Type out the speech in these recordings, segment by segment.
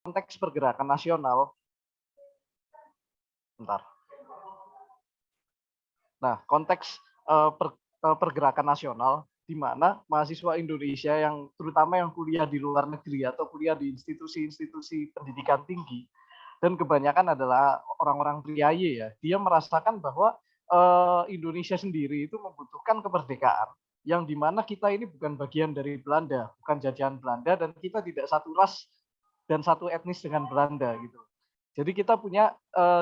konteks pergerakan nasional, bentar. Nah, konteks pergerakan nasional di mana mahasiswa Indonesia yang terutama yang kuliah di luar negeri atau kuliah di institusi-institusi pendidikan tinggi dan kebanyakan adalah orang-orang priayi ya, dia merasakan bahwa Indonesia sendiri itu membutuhkan kemerdekaan yang dimana kita ini bukan bagian dari Belanda, bukan jajahan Belanda dan kita tidak satu ras dan satu etnis dengan Belanda gitu. Jadi kita punya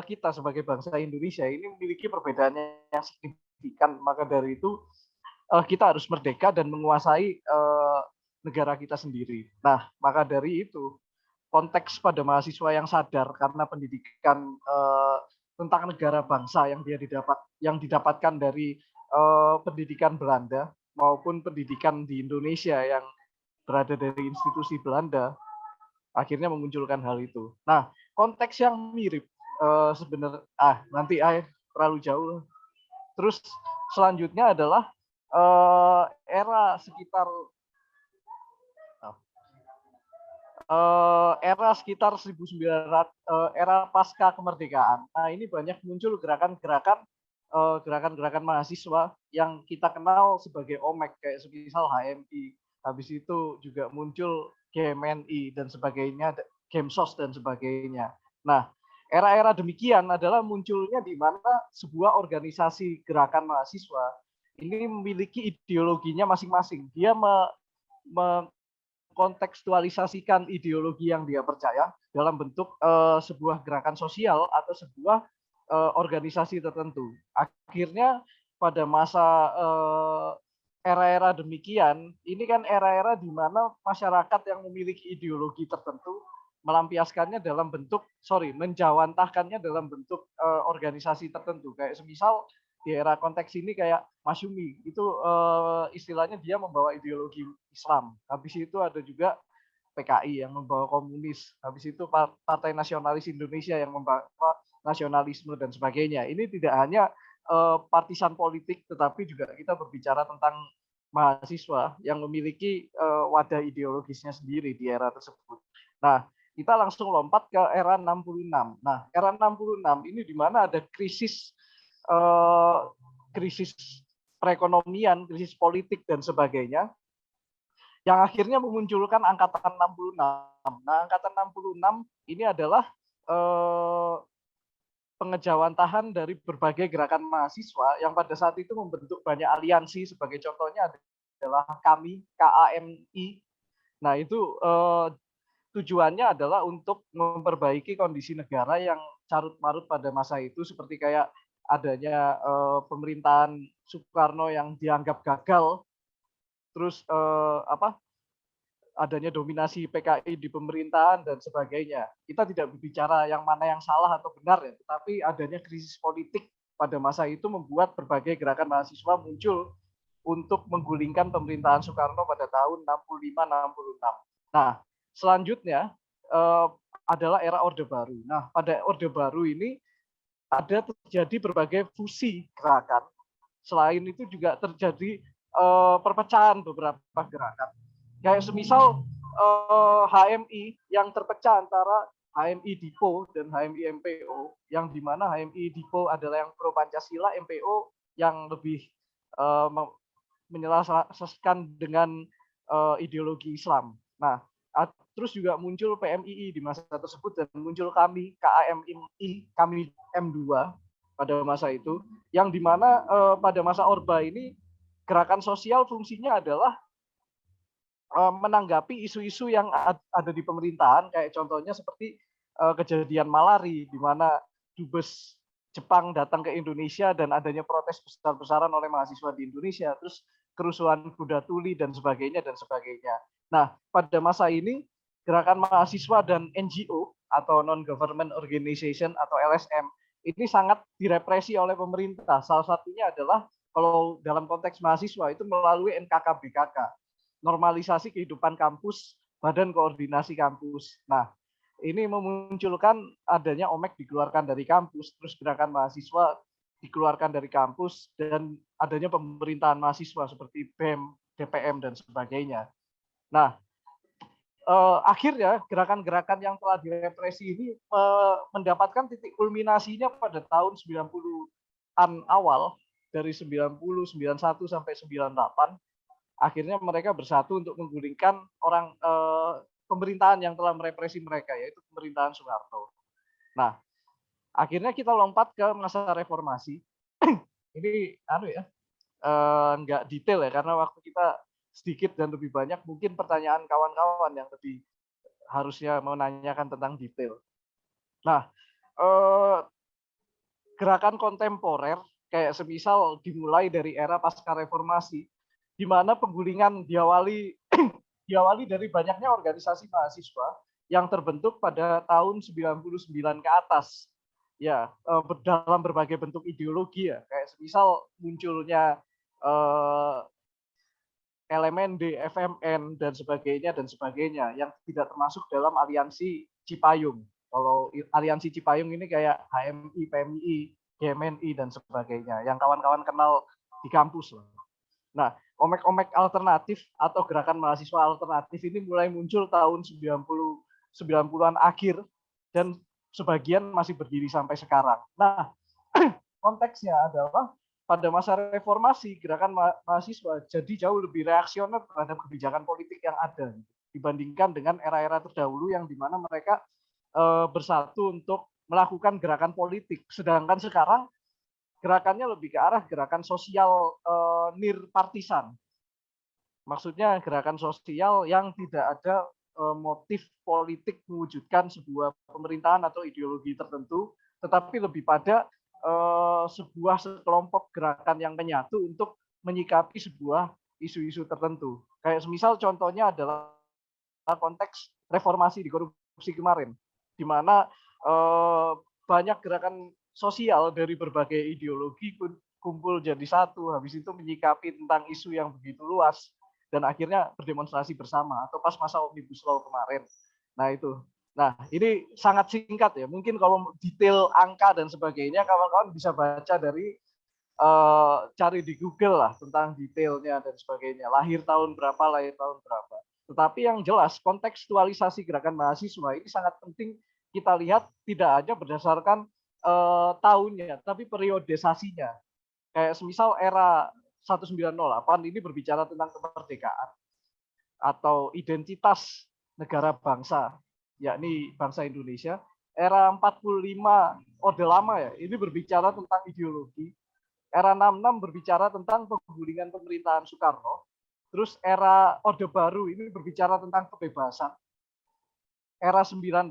kita sebagai bangsa Indonesia ini memiliki perbedaan yang signifikan. Maka dari itu kita harus merdeka dan menguasai negara kita sendiri. Nah, maka dari itu konteks pada mahasiswa yang sadar karena pendidikan tentang negara bangsa yang didapatkan dari pendidikan Belanda maupun pendidikan di Indonesia yang berada dari institusi Belanda akhirnya memunculkan hal itu. Nah, konteks yang mirip sebenarnya nanti terlalu jauh. Terus selanjutnya adalah era sekitar era sekitar 1900 era pasca kemerdekaan. Nah, ini banyak muncul gerakan-gerakan mahasiswa yang kita kenal sebagai OMEK kayak semisal HMI. Habis itu juga muncul GMNI dan sebagainya, Gemsos dan sebagainya. Nah, era-era demikian adalah munculnya di mana sebuah organisasi gerakan mahasiswa ini memiliki ideologinya masing-masing. Dia kontekstualisasikan ideologi yang dia percaya dalam bentuk sebuah gerakan sosial atau sebuah organisasi tertentu. Akhirnya pada masa era-era demikian, ini kan era-era di mana masyarakat yang memiliki ideologi tertentu melampiaskannya dalam bentuk, menjawantahkannya dalam bentuk organisasi tertentu. Kayak semisal di era konteks ini kayak Masyumi itu istilahnya dia membawa ideologi Islam. Habis itu ada juga PKI yang membawa komunis. Habis itu Partai Nasionalis Indonesia yang membawa nasionalisme dan sebagainya. Ini tidak hanya partisan politik, tetapi juga kita berbicara tentang mahasiswa yang memiliki wadah ideologisnya sendiri di era tersebut. Nah, kita langsung lompat ke era 66. Nah, era 66 ini di mana ada krisis krisis perekonomian, krisis politik dan sebagainya yang akhirnya memunculkan angkatan 66. Nah, angkatan 66 ini adalah pengejawantahan dari berbagai gerakan mahasiswa yang pada saat itu membentuk banyak aliansi. Sebagai contohnya adalah kami, KAMI. Nah, itu tujuannya adalah untuk memperbaiki kondisi negara yang carut marut pada masa itu, seperti kayak adanya pemerintahan Soekarno yang dianggap gagal, terus adanya dominasi PKI di pemerintahan dan sebagainya. Kita tidak berbicara yang mana yang salah atau benar ya, tetapi adanya krisis politik pada masa itu membuat berbagai gerakan mahasiswa muncul untuk menggulingkan pemerintahan Soekarno pada tahun 65-66. Nah, selanjutnya adalah era Orde Baru. Nah, pada Orde Baru ini ada terjadi berbagai fusi gerakan. Selain itu juga terjadi perpecahan beberapa gerakan. Kayak semisal HMI yang terpecah antara HMI Dipo dan HMI MPO, yang dimana HMI Dipo adalah yang pro Pancasila, MPO yang lebih menyelaraskan dengan ideologi Islam. Nah, terus juga muncul PMII di masa tersebut dan muncul kami KAMI, kami M2 pada masa itu, yang dimana pada masa Orba ini gerakan sosial fungsinya adalah menanggapi isu-isu yang ada di pemerintahan, kayak contohnya seperti kejadian Malari, di mana dubes Jepang datang ke Indonesia dan adanya protes besar-besaran oleh mahasiswa di Indonesia, terus kerusuhan Kuda Tuli dan sebagainya dan sebagainya. Nah, pada masa ini gerakan mahasiswa dan NGO atau non-government organization atau LSM ini sangat direpresi oleh pemerintah. Salah satunya adalah kalau dalam konteks mahasiswa itu melalui NKKBKK, normalisasi kehidupan kampus, badan koordinasi kampus. Nah, ini memunculkan adanya OMEK dikeluarkan dari kampus, terus gerakan mahasiswa dikeluarkan dari kampus, dan adanya pemerintahan mahasiswa seperti BEM, DPM, dan sebagainya. Nah, akhirnya gerakan-gerakan yang telah direpresi ini mendapatkan titik kulminasinya pada tahun 90-an awal, dari 90, 91 sampai 98. Akhirnya mereka bersatu untuk menggulingkan pemerintahan yang telah merepresi mereka, yaitu pemerintahan Soeharto. Nah, akhirnya kita lompat ke masa reformasi. Ini nggak detail ya, karena waktu kita sedikit dan lebih banyak, mungkin pertanyaan kawan-kawan yang lebih harusnya menanyakan tentang detail. Nah, gerakan kontemporer kayak semisal dimulai dari era pasca reformasi, di mana penggulingan diawali dari banyaknya organisasi mahasiswa yang terbentuk pada tahun 99 ke atas. Ya, dalam berbagai bentuk ideologi ya, kayak semisal munculnya LMND, FMN, dan sebagainya yang tidak termasuk dalam aliansi Cipayung. Kalau aliansi Cipayung ini kayak HMI, PMI, GMNI, dan sebagainya, yang kawan-kawan kenal di kampus. Nah, omek-omek alternatif atau gerakan mahasiswa alternatif ini mulai muncul tahun 90-an akhir, dan sebagian masih berdiri sampai sekarang. Nah, konteksnya adalah pada masa reformasi, gerakan mahasiswa jadi jauh lebih reaksioner terhadap kebijakan politik yang ada dibandingkan dengan era-era terdahulu yang dimana mereka bersatu untuk melakukan gerakan politik. Sedangkan sekarang gerakannya lebih ke arah gerakan sosial nirpartisan. Maksudnya gerakan sosial yang tidak ada motif politik mewujudkan sebuah pemerintahan atau ideologi tertentu, tetapi lebih pada sebuah sekelompok gerakan yang menyatu untuk menyikapi sebuah isu-isu tertentu. Kayak semisal contohnya adalah konteks reformasi di korupsi kemarin, di mana banyak gerakan sosial dari berbagai ideologi kumpul jadi satu, habis itu menyikapi tentang isu yang begitu luas, dan akhirnya berdemonstrasi bersama, atau pas masa Omnibus Law kemarin. Nah itu. Nah, ini sangat singkat ya. Mungkin kalau detail angka dan sebagainya, kawan-kawan bisa baca dari cari di Google lah tentang detailnya dan sebagainya. Lahir tahun berapa. Tetapi yang jelas kontekstualisasi gerakan mahasiswa ini sangat penting kita lihat, tidak hanya berdasarkan tahunnya, tapi periodisasinya. Kayak semisal era 1908 ini berbicara tentang kemerdekaan atau identitas negara bangsa, yakni bangsa Indonesia. Era 45 Orde Lama ya, ini berbicara tentang ideologi. Era 66 berbicara tentang penggulingan pemerintahan Soekarno. Terus era Orde Baru ini berbicara tentang kebebasan. Era 98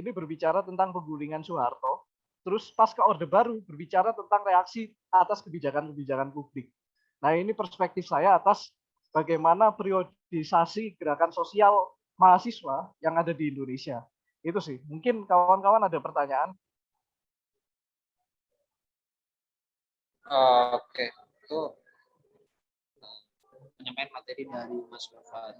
ini berbicara tentang penggulingan Soeharto. Terus pasca Orde Baru berbicara tentang reaksi atas kebijakan-kebijakan publik. Nah, ini perspektif saya atas bagaimana periodisasi gerakan sosial mahasiswa yang ada di Indonesia. Itu sih. Mungkin kawan-kawan ada pertanyaan. Oke, itu penyampaian materi dari Mas Nova.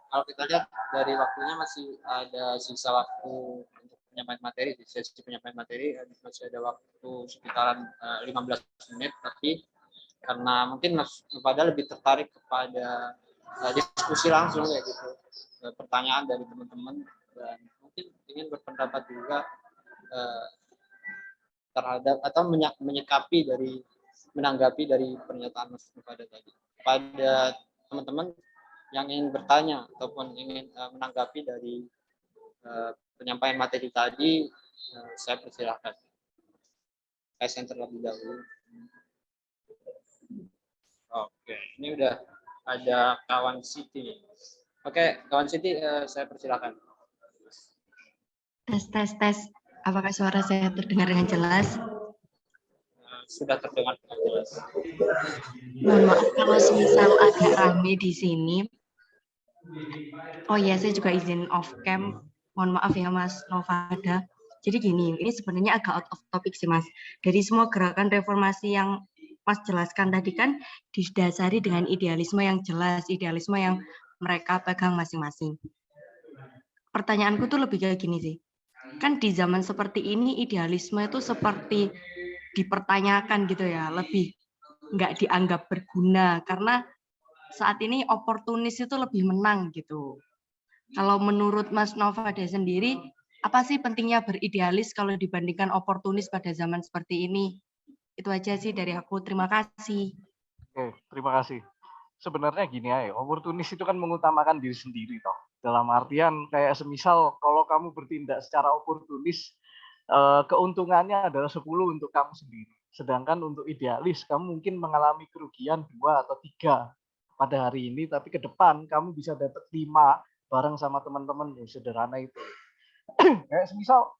Kalau kita lihat dari waktunya masih ada sisa waktu untuk penyampaian materi, di sesi penyampaian materi masih ada waktu sekitaran 15 menit, tapi karena mungkin Mas Nova lebih tertarik kepada diskusi langsung ya gitu, pertanyaan dari teman-teman, dan mungkin ingin berpendapat juga terhadap atau menanggapi dari pernyataan Mas Nova tadi. Pada teman-teman yang ingin bertanya ataupun ingin menanggapi dari penyampaian materi tadi, saya persilahkan. Saya terlebih dahulu. Oke, ini udah ada kawan Siti. Oke, kawan Siti, saya persilahkan. Tes. Apakah suara saya terdengar dengan jelas? Sudah terdengar dengan jelas. Mohon maaf kalau semisal agak rame di sini. Oh iya, saya juga izin off cam. Mohon maaf ya Mas Novada. Jadi gini, ini sebenarnya agak out of topic sih Mas. Dari semua gerakan reformasi yang Mas jelaskan tadi kan didasari dengan idealisme yang jelas, idealisme yang mereka pegang masing-masing. Pertanyaanku tuh lebih kayak gini sih. Kan di zaman seperti ini idealisme itu seperti dipertanyakan gitu ya, lebih nggak dianggap berguna karena saat ini oportunis itu lebih menang gitu. Kalau menurut Mas Novada sendiri, apa sih pentingnya beridealis kalau dibandingkan oportunis pada zaman seperti ini? Itu aja sih dari aku. Terima kasih. Oke, terima kasih. Sebenarnya gini ya, oportunis itu kan mengutamakan diri sendiri toh. Dalam artian kayak semisal kalau kamu bertindak secara oportunis, keuntungannya adalah 10 untuk kamu sendiri. Sedangkan untuk idealis, kamu mungkin mengalami kerugian 2 atau 3 pada hari ini, tapi ke depan kamu bisa dapat 5 bareng sama teman-teman. Sederhana itu. Kayak semisal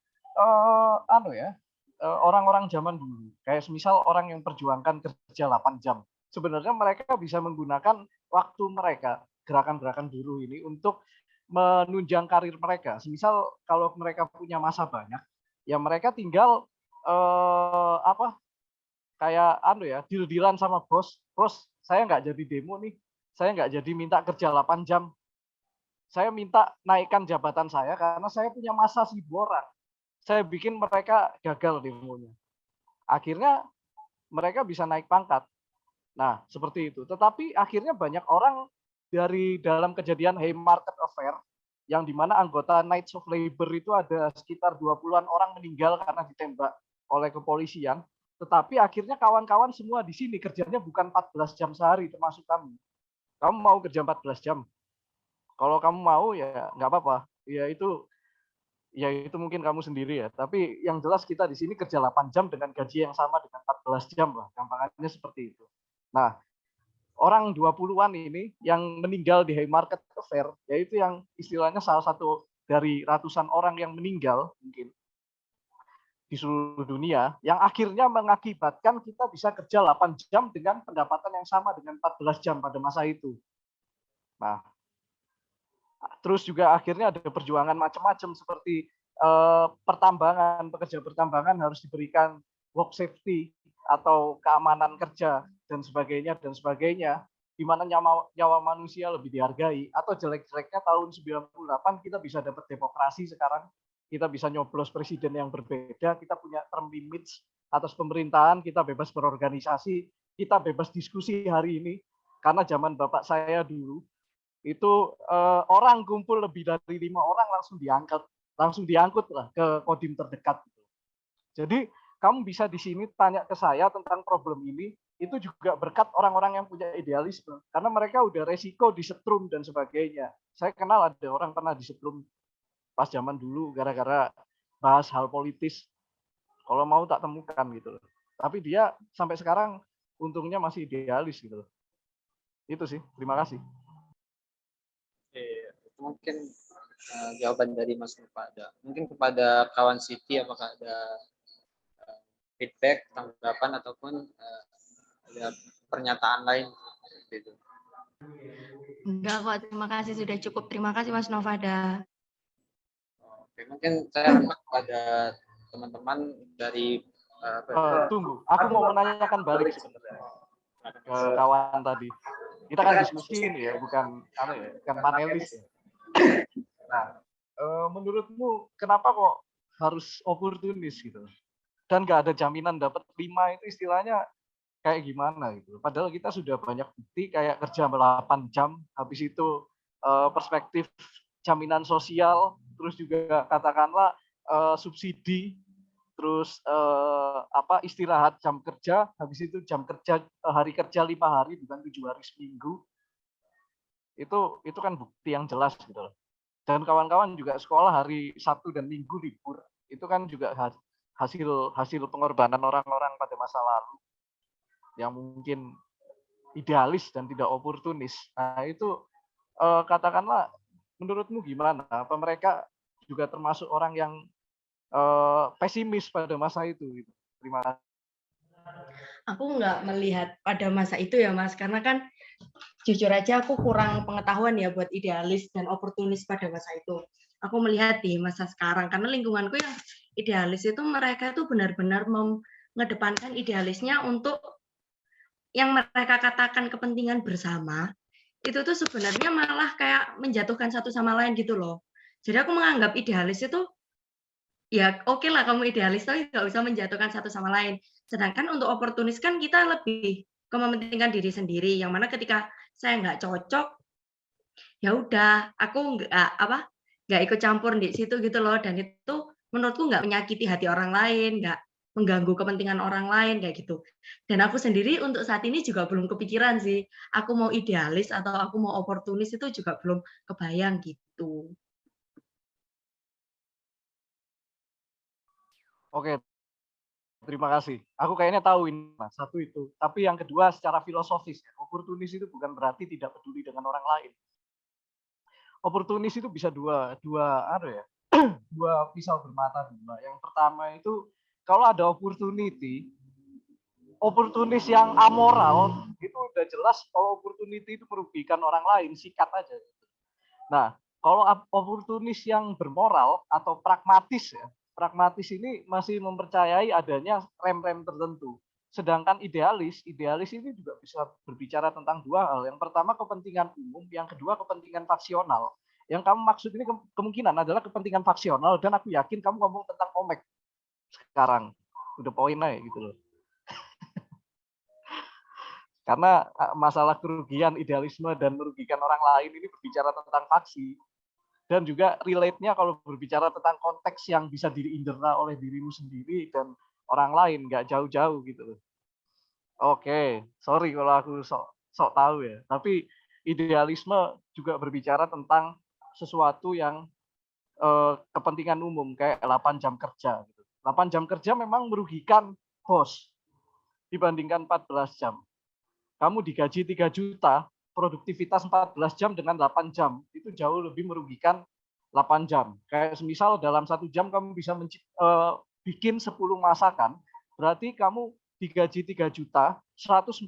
orang-orang zaman dulu, kayak semisal orang yang perjuangkan kerja 8 jam. Sebenarnya mereka bisa menggunakan waktu mereka, gerakan-gerakan buruh ini untuk menunjang karir mereka. Semisal kalau mereka punya masa banyak, ya mereka tinggal kayak deal-dealan sama bos. Bos, saya nggak jadi demo nih. Saya nggak jadi minta kerja 8 jam. Saya minta naikkan jabatan saya karena saya punya masa 1000 orang. Saya bikin mereka gagal demonya. Akhirnya mereka bisa naik pangkat. Nah, seperti itu. Tetapi akhirnya banyak orang dari dalam kejadian Haymarket Affair, yang dimana anggota Knights of Labor itu ada sekitar 20-an orang meninggal karena ditembak oleh kepolisian. Tetapi akhirnya kawan-kawan semua di sini kerjanya bukan 14 jam sehari, termasuk kami. Kamu mau kerja 14 jam? Kalau kamu mau ya nggak apa-apa. Ya itu mungkin kamu sendiri ya. Tapi yang jelas kita di sini kerja 8 jam dengan gaji yang sama dengan 14 jam lah. Gampangannya seperti itu. Nah, orang 20-an ini yang meninggal di Haymarket Affair, yaitu yang istilahnya salah satu dari ratusan orang yang meninggal mungkin di seluruh dunia, yang akhirnya mengakibatkan kita bisa kerja 8 jam dengan pendapatan yang sama dengan 14 jam pada masa itu. Nah, terus juga akhirnya ada perjuangan macam-macam seperti pertambangan, pekerja pertambangan harus diberikan work safety atau keamanan kerja dan sebagainya, di mana nyawa manusia lebih dihargai. Atau jelek-jeleknya tahun 98 kita bisa dapat demokrasi sekarang, kita bisa nyoblos presiden yang berbeda, kita punya term limits atas pemerintahan, kita bebas berorganisasi, kita bebas diskusi hari ini. Karena zaman bapak saya dulu, itu orang kumpul lebih dari 5 orang langsung diangkut lah ke kodim terdekat. Jadi kamu bisa di sini tanya ke saya tentang problem ini, itu juga berkat orang-orang yang punya idealisme, karena mereka udah resiko disetrum dan sebagainya. Saya kenal ada orang pernah disetrum pas zaman dulu gara-gara bahas hal politis. Kalau mau tak temukan gitu loh. Tapi dia sampai sekarang untungnya masih idealis gitu loh. Itu sih. Terima kasih. Itu mungkin jawaban dari Mas Novada. Mungkin kepada kawan Siti apakah ada feedback, tanggapan ataupun ada pernyataan lain gitu. Enggak kok, terima kasih sudah cukup. Terima kasih Mas Novada. Oke, mungkin saya kepada teman-teman dari tunggu, aku mau menanyakan balik sebenarnya ke kawan tadi. Kita kan diskusi ini ya, bukan panelis ya. Nah, menurutmu kenapa kok harus oportunis gitu? Dan nggak ada jaminan dapat 5 itu istilahnya kayak gimana gitu. Padahal kita sudah banyak bukti kayak kerja 8 jam, habis itu perspektif jaminan sosial, terus juga katakanlah subsidi, terus istirahat jam kerja, habis itu jam kerja hari kerja 5 hari bukan 7 hari seminggu. Itu kan bukti yang jelas gitu loh. Dan kawan-kawan juga sekolah hari Sabtu dan Minggu libur. Itu kan juga hasil pengorbanan orang-orang pada masa lalu yang mungkin idealis dan tidak oportunis. Nah, itu katakanlah menurutmu gimana? Apa mereka juga termasuk orang yang pesimis pada masa itu gitu. Terima kasih. Aku nggak melihat pada masa itu ya Mas, karena kan jujur aja aku kurang pengetahuan ya buat idealis dan oportunis pada masa itu. Aku melihat di masa sekarang, karena lingkunganku yang idealis itu mereka itu benar-benar mengedepankan idealisnya untuk yang mereka katakan kepentingan bersama, itu tuh sebenarnya malah kayak menjatuhkan satu sama lain gitu loh. Jadi aku menganggap idealis itu, ya oke lah kamu idealis, tapi nggak usah menjatuhkan satu sama lain. Sedangkan untuk oportunis kan kita lebih ke mementingkan diri sendiri, yang mana ketika saya nggak cocok, ya udah aku nggak ikut campur di situ gitu loh, dan itu menurutku nggak menyakiti hati orang lain, nggak mengganggu kepentingan orang lain kayak gitu. Dan aku sendiri untuk saat ini juga belum kepikiran sih, aku mau idealis atau aku mau oportunis itu juga belum kebayang gitu. Oke, terima kasih. Aku kayaknya tahu ini, Mas. Satu itu. Tapi yang kedua secara filosofis, ya, oportunis itu bukan berarti tidak peduli dengan orang lain. Oportunis itu bisa dua pisau bermata dua. Yang pertama itu kalau ada oportunis yang amoral itu udah jelas kalau opportunity itu merugikan orang lain, sikat aja. Nah, kalau oportunis yang bermoral atau pragmatis ya, pragmatis ini masih mempercayai adanya rem-rem tertentu. Sedangkan idealis ini juga bisa berbicara tentang dua hal. Yang pertama kepentingan umum, yang kedua kepentingan faksional. Yang kamu maksud ini kemungkinan adalah kepentingan faksional dan aku yakin kamu ngomong tentang Omek sekarang. Udah poin aja gitu loh. Karena masalah kerugian idealisme dan merugikan orang lain ini berbicara tentang faksi. Dan juga relate-nya kalau berbicara tentang konteks yang bisa diindera oleh dirimu sendiri dan orang lain, nggak jauh-jauh gitu loh. Oke, sorry kalau aku sok tahu ya. Tapi idealisme juga berbicara tentang sesuatu yang kepentingan umum kayak 8 jam kerja. Gitu. 8 jam kerja memang merugikan bos dibandingkan 14 jam. Kamu digaji 3 juta, produktivitas 14 jam dengan 8 jam, itu jauh lebih merugikan 8 jam. Kayak semisal dalam 1 jam kamu bisa bikin 10 masakan, berarti kamu digaji 3 juta, 140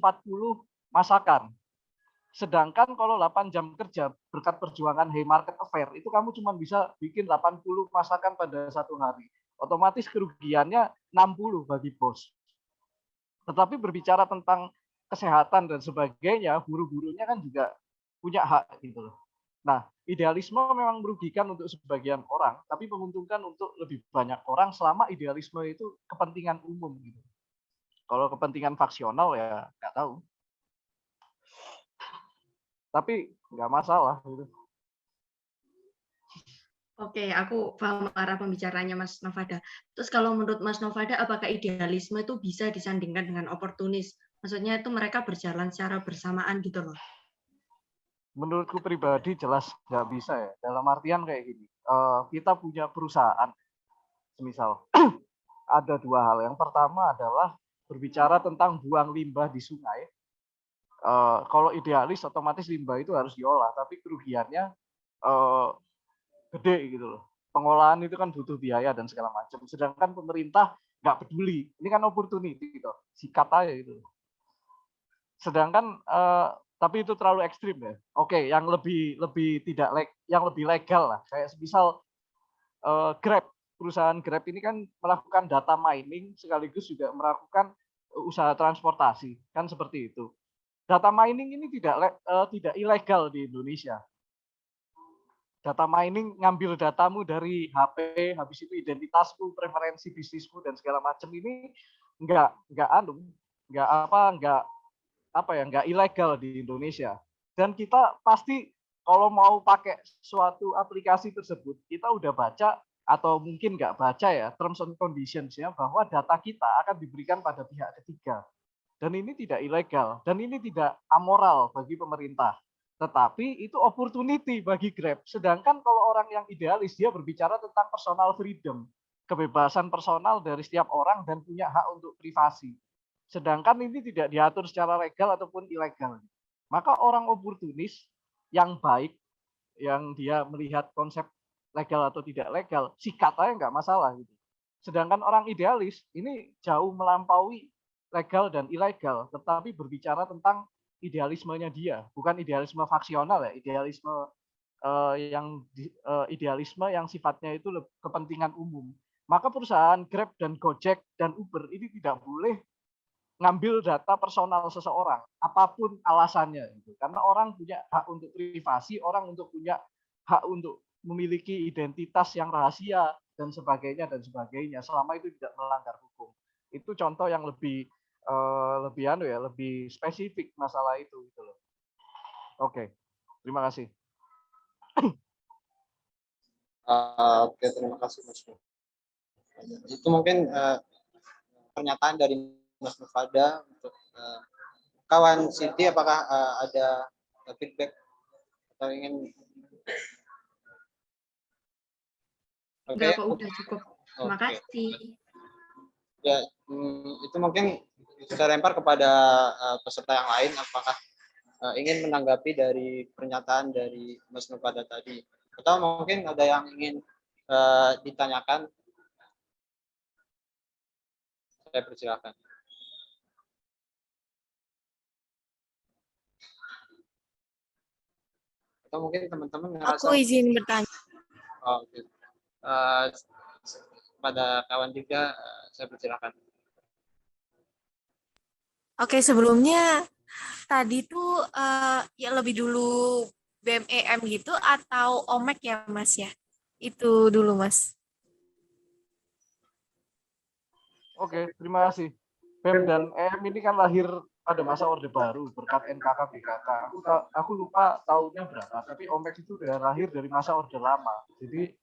masakan. Sedangkan kalau 8 jam kerja berkat perjuangan Haymarket Affair, itu kamu cuma bisa bikin 80 masakan pada satu hari. Otomatis kerugiannya 60 bagi bos. Tetapi berbicara tentang kesehatan dan sebagainya, guru-gurunya kan juga punya hak gitu loh. Nah, idealisme memang merugikan untuk sebagian orang, tapi menguntungkan untuk lebih banyak orang selama idealisme itu kepentingan umum gitu. Kalau kepentingan faksional ya nggak tahu. Tapi nggak masalah gitu. Oke, aku paham arah pembicaranya Mas Novada. Terus kalau menurut Mas Novada, apakah idealisme itu bisa disandingkan dengan oportunis? Maksudnya itu mereka berjalan secara bersamaan gitu loh. Menurutku pribadi jelas nggak bisa ya. Dalam artian kayak gini, kita punya perusahaan, misal ada dua hal. Yang pertama adalah berbicara tentang buang limbah di sungai. Kalau idealis otomatis limbah itu harus diolah, tapi kerugiannya gede gitu loh. Pengolahan itu kan butuh biaya dan segala macam. Sedangkan pemerintah nggak peduli. Ini kan opportunity gitu. Sikat aja gitu. Sedangkan tapi itu terlalu ekstrim ya. Oke, yang lebih tidak yang lebih legal lah. Kayak misal Grab, perusahaan Grab ini kan melakukan data mining sekaligus juga melakukan usaha transportasi, kan seperti itu. Data mining ini tidak ilegal di Indonesia. Data mining ngambil datamu dari HP, habis itu identitasmu, preferensi bisnismu dan segala macam ini nggak ilegal di Indonesia. Dan kita pasti kalau mau pakai suatu aplikasi tersebut, kita udah baca atau mungkin nggak baca ya terms and conditions-nya bahwa data kita akan diberikan pada pihak ketiga. Dan ini tidak ilegal dan ini tidak amoral bagi pemerintah. Tetapi itu opportunity bagi Grab. Sedangkan kalau orang yang idealis, dia berbicara tentang personal freedom, kebebasan personal dari setiap orang dan punya hak untuk privasi. Sedangkan ini tidak diatur secara legal ataupun ilegal. Maka orang oportunis yang baik, yang dia melihat konsep legal atau tidak legal, sikat aja nggak masalah gitu. Sedangkan orang idealis ini jauh melampaui legal dan ilegal, tetapi berbicara tentang idealismenya dia, bukan idealisme faksional ya, idealisme yang sifatnya itu kepentingan umum. Maka perusahaan Grab dan Gojek dan Uber ini tidak boleh ngambil data personal seseorang, apapun alasannya, gitu. Karena orang punya hak untuk privasi, orang untuk punya hak untuk memiliki identitas yang rahasia dan sebagainya, selama itu tidak melanggar hukum. Itu contoh yang lebih spesifik masalah itu gitu loh. Oke, terima kasih. Oke, terima kasih Mas. Itu mungkin pernyataan dari Mas Nufada. Untuk kawan Siti, apakah ada feedback atau ingin? Enggak Oke, kok, udah cukup. Terima oke. kasih. Ya, itu mungkin saya lempar kepada peserta yang lain, apakah ingin menanggapi dari pernyataan dari Mas Nufada tadi, atau mungkin ada yang ingin ditanyakan. Saya persilakan. Atau mungkin teman-teman merasa. Aku izin bertanya. Oke. Pada kawan juga, saya persilakan. Oke, sebelumnya tadi tuh ya lebih dulu BEM gitu atau OMEK ya Mas ya? Itu dulu Mas. Oke, terima kasih. BEM dan EM ini kan lahir pada masa Orde Baru berkat NKK BKK. Aku lupa tahunnya berapa, tapi OMEK itu udah lahir dari masa Orde Lama. Jadi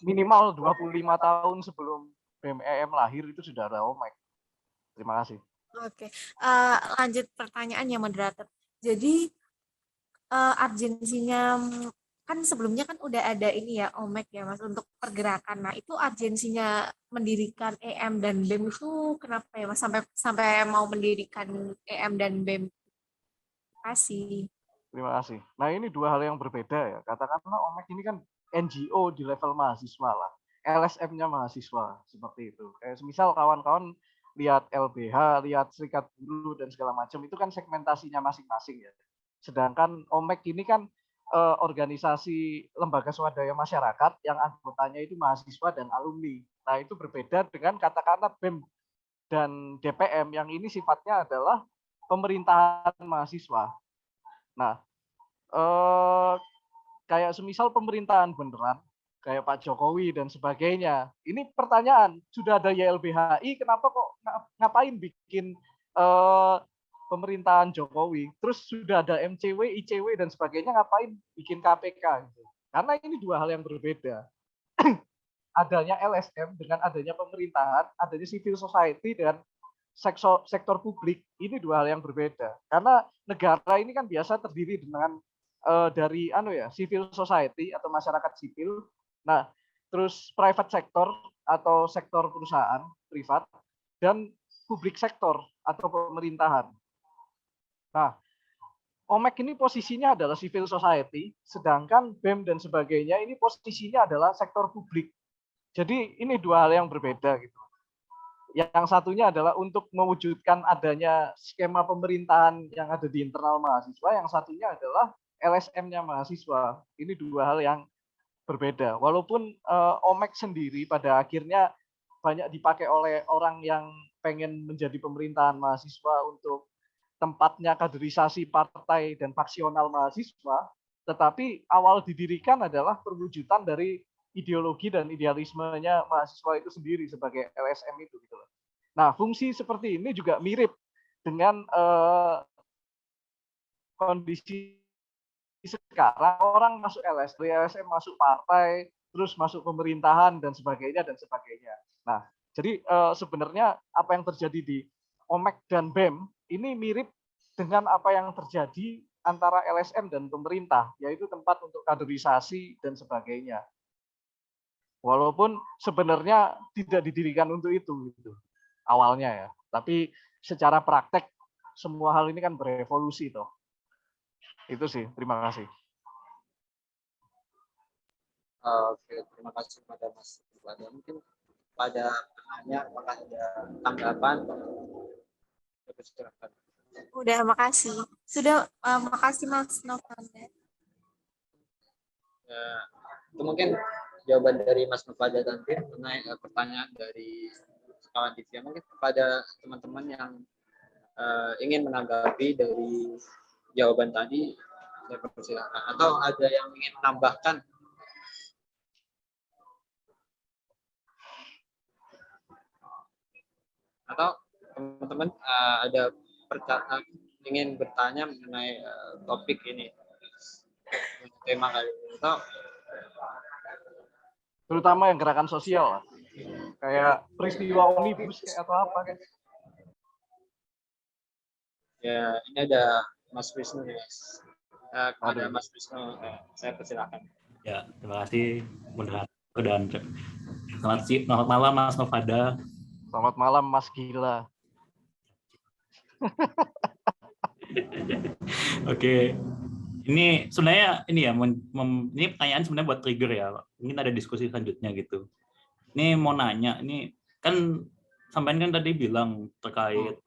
minimal 25 tahun sebelum BEM EM lahir itu sudah ada OMEK. Terima kasih. Oke, lanjut pertanyaannya moderator. Jadi urgensinya kan sebelumnya kan udah ada ini ya OMEK ya Mas untuk pergerakan. Nah itu urgensinya mendirikan EM dan BEM itu kenapa ya Mas sampai mau mendirikan EM dan BEM? Kasih. Terima kasih. Nah ini dua hal yang berbeda ya. Katakanlah OMEK ini kan NGO di level mahasiswa lah. LSM-nya mahasiswa seperti itu. Kayak misal kawan-kawan lihat LBH, lihat Serikat Buruh dan segala macam itu kan segmentasinya masing-masing ya. Sedangkan OMEK ini kan organisasi lembaga swadaya masyarakat yang anggotanya itu mahasiswa dan alumni. Nah itu berbeda dengan katakanlah BEM dan DPM yang ini sifatnya adalah pemerintahan mahasiswa. Nah, kayak semisal pemerintahan beneran, kayak Pak Jokowi dan sebagainya. Ini pertanyaan, sudah ada YLBHI, kenapa kok ngapain bikin pemerintahan Jokowi? Terus sudah ada MCW, ICW dan sebagainya, ngapain bikin KPK? Gitu. Karena ini dua hal yang berbeda. Adanya LSM dengan adanya pemerintahan, adanya civil society dan sektor publik, ini dua hal yang berbeda. Karena negara ini kan biasa terdiri dengan dari civil society atau masyarakat sipil. Nah, terus private sector atau sektor perusahaan privat dan publik sektor atau pemerintahan. Nah, OMEK ini posisinya adalah civil society, sedangkan BEM dan sebagainya ini posisinya adalah sektor publik. Jadi ini dua hal yang berbeda gitu. Yang satunya adalah untuk mewujudkan adanya skema pemerintahan yang ada di internal mahasiswa, yang satunya adalah LSM-nya mahasiswa. Ini dua hal yang berbeda. Walaupun OMEK sendiri pada akhirnya banyak dipakai oleh orang yang pengen menjadi pemerintahan mahasiswa untuk tempatnya kaderisasi partai dan faksional mahasiswa, tetapi awal didirikan adalah perwujudan dari ideologi dan idealismenya mahasiswa itu sendiri sebagai LSM itu gitu loh. Nah, fungsi seperti ini juga mirip dengan kondisi sekarang orang masuk LSM masuk partai, terus masuk pemerintahan dan sebagainya dan sebagainya. Nah, jadi sebenarnya apa yang terjadi di OMEK dan BEM ini mirip dengan apa yang terjadi antara LSM dan pemerintah, yaitu tempat untuk kaderisasi dan sebagainya. Walaupun sebenarnya tidak didirikan untuk itu gitu, awalnya ya. Tapi secara praktek semua hal ini kan berevolusi toh. Itu sih, terima kasih. Oke, terima kasih kepada Mas Nufada. Mungkin pada pertanyaan apakah ada tanggapan? Udah, makasih. Sudah, makasih Mas Novanda. Ya, itu mungkin jawaban dari Mas Nufada tadi mengenai pertanyaan dari kawan Divya. Mungkin kepada teman-teman yang ingin menanggapi dari jawaban tadi, saya persilakan. Atau ada yang ingin menambahkan? Atau teman-teman ada ingin bertanya mengenai topik ini? tema kali ini atau Terutama yang gerakan sosial, kayak peristiwa omnibus kayak atau apa kayak. ya ini ada Mas Wisnu nih Mas. Kepada Aduh. Mas Wisnu saya persilakan. Ya, terima kasih moderator dan selamat malam Mas Novada. Selamat malam Mas Gila. Oke. Ini sebenarnya ini ya, ini pertanyaan sebenarnya buat trigger ya. Mungkin ada diskusi selanjutnya gitu. Ini mau nanya, ini kan sampean kan tadi bilang terkait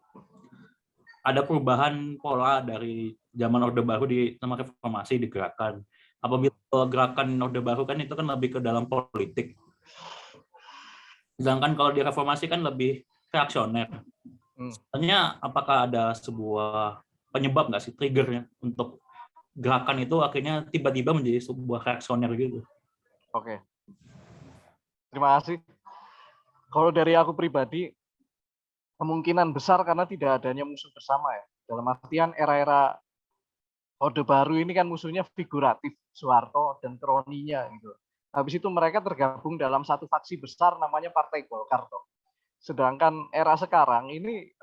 ada perubahan pola dari zaman Orde Baru sama reformasi digerakkan. Apabila gerakan Orde Baru kan itu kan lebih ke dalam politik. Sedangkan kalau di reformasi kan lebih reaksioner. Sebenarnya apakah ada sebuah penyebab nggak sih triggernya untuk gerakan itu akhirnya tiba-tiba menjadi sebuah reaksioner gitu? Oke. Terima kasih. Kalau dari aku pribadi, kemungkinan besar karena tidak adanya musuh bersama ya. Dalam artian era-era Orde Baru ini kan musuhnya figuratif, Soeharto dan kroninya gitu. Habis itu mereka tergabung dalam satu faksi besar namanya Partai Golkar. Sedangkan era sekarang ini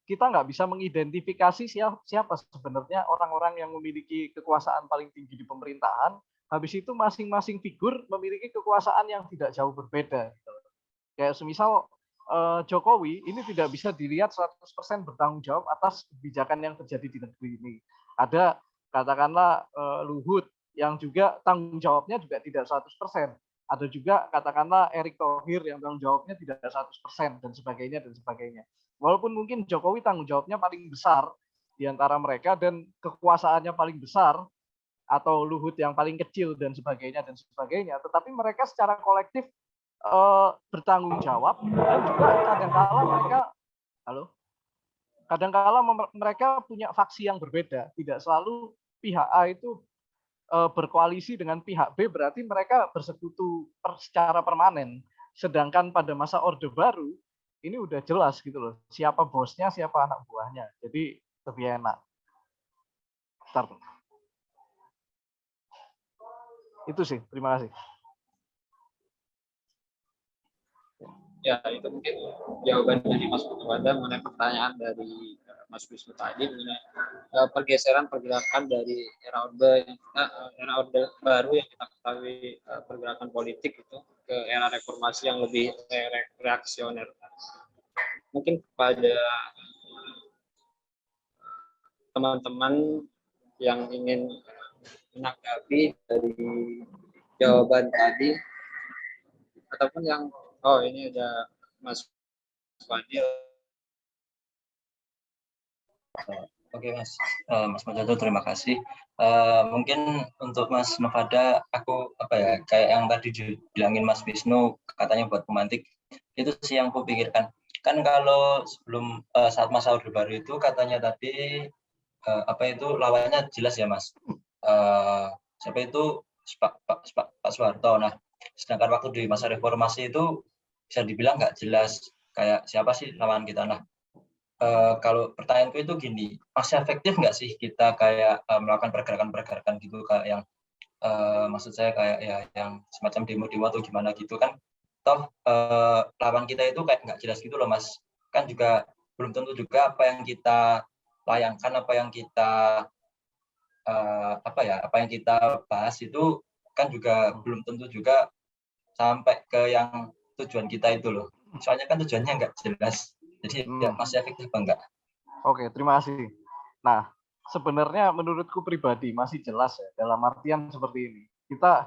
kita nggak bisa mengidentifikasi siapa sebenarnya orang-orang yang memiliki kekuasaan paling tinggi di pemerintahan. Habis itu masing-masing figur memiliki kekuasaan yang tidak jauh berbeda. Kayak semisal Jokowi ini tidak bisa dilihat 100% bertanggung jawab atas kebijakan yang terjadi di negeri ini. Ada katakanlah Luhut yang juga tanggung jawabnya juga tidak 100%. Ada juga katakanlah Erick Thohir yang tanggung jawabnya tidak 100% dan sebagainya dan sebagainya. Walaupun mungkin Jokowi tanggung jawabnya paling besar di antara mereka dan kekuasaannya paling besar atau Luhut yang paling kecil dan sebagainya, tetapi mereka secara kolektif bertanggung jawab dan juga kadangkala mereka punya faksi yang berbeda. Tidak selalu pihak A itu berkoalisi dengan pihak B, berarti mereka bersekutu secara permanen. Sedangkan pada masa Orde Baru ini udah jelas gitu loh, siapa bosnya, siapa anak buahnya. Jadi lebih enak. Start. Itu sih, terima kasih. Ya, itu mungkin jawaban dari Mas Novada mengenai pertanyaan dari Mas Wisnu tadi mengenai pergeseran pergerakan dari era Orde Baru yang kita ketahui pergerakan politik itu ke era reformasi yang lebih reaksioner. Mungkin kepada teman-teman yang ingin menanggapi dari jawaban tadi ataupun yang ini ada Mas Fadil. Oke Mas Majoto, terima kasih. Mungkin untuk Mas Novada, aku kayak yang tadi dibilangin Mas Wisnu, katanya buat pemantik, itu sih yang aku pikirkan. Kan kalau sebelum saat masa Orde Baru itu katanya tadi itu lawannya jelas ya Mas. Siapa itu Pak Soeharto. Nah, sedangkan waktu di masa reformasi itu bisa dibilang nggak jelas kayak siapa sih lawan kita. Nah, kalau pertanyaanku itu gini, masih efektif nggak sih kita kayak melakukan pergerakan-pergerakan gitu kayak yang maksud saya kayak ya yang semacam demo-demo atau gimana gitu kan, toh lawan kita itu kayak nggak jelas gitu loh Mas. Kan juga belum tentu juga apa yang kita layangkan, apa yang kita apa yang kita bahas itu kan juga belum tentu juga sampai ke yang tujuan kita itu loh. Soalnya kan tujuannya nggak jelas. Jadi ya masih efektif apa enggak? Oke, terima kasih. Nah, sebenarnya menurutku pribadi masih jelas ya, dalam artian seperti ini.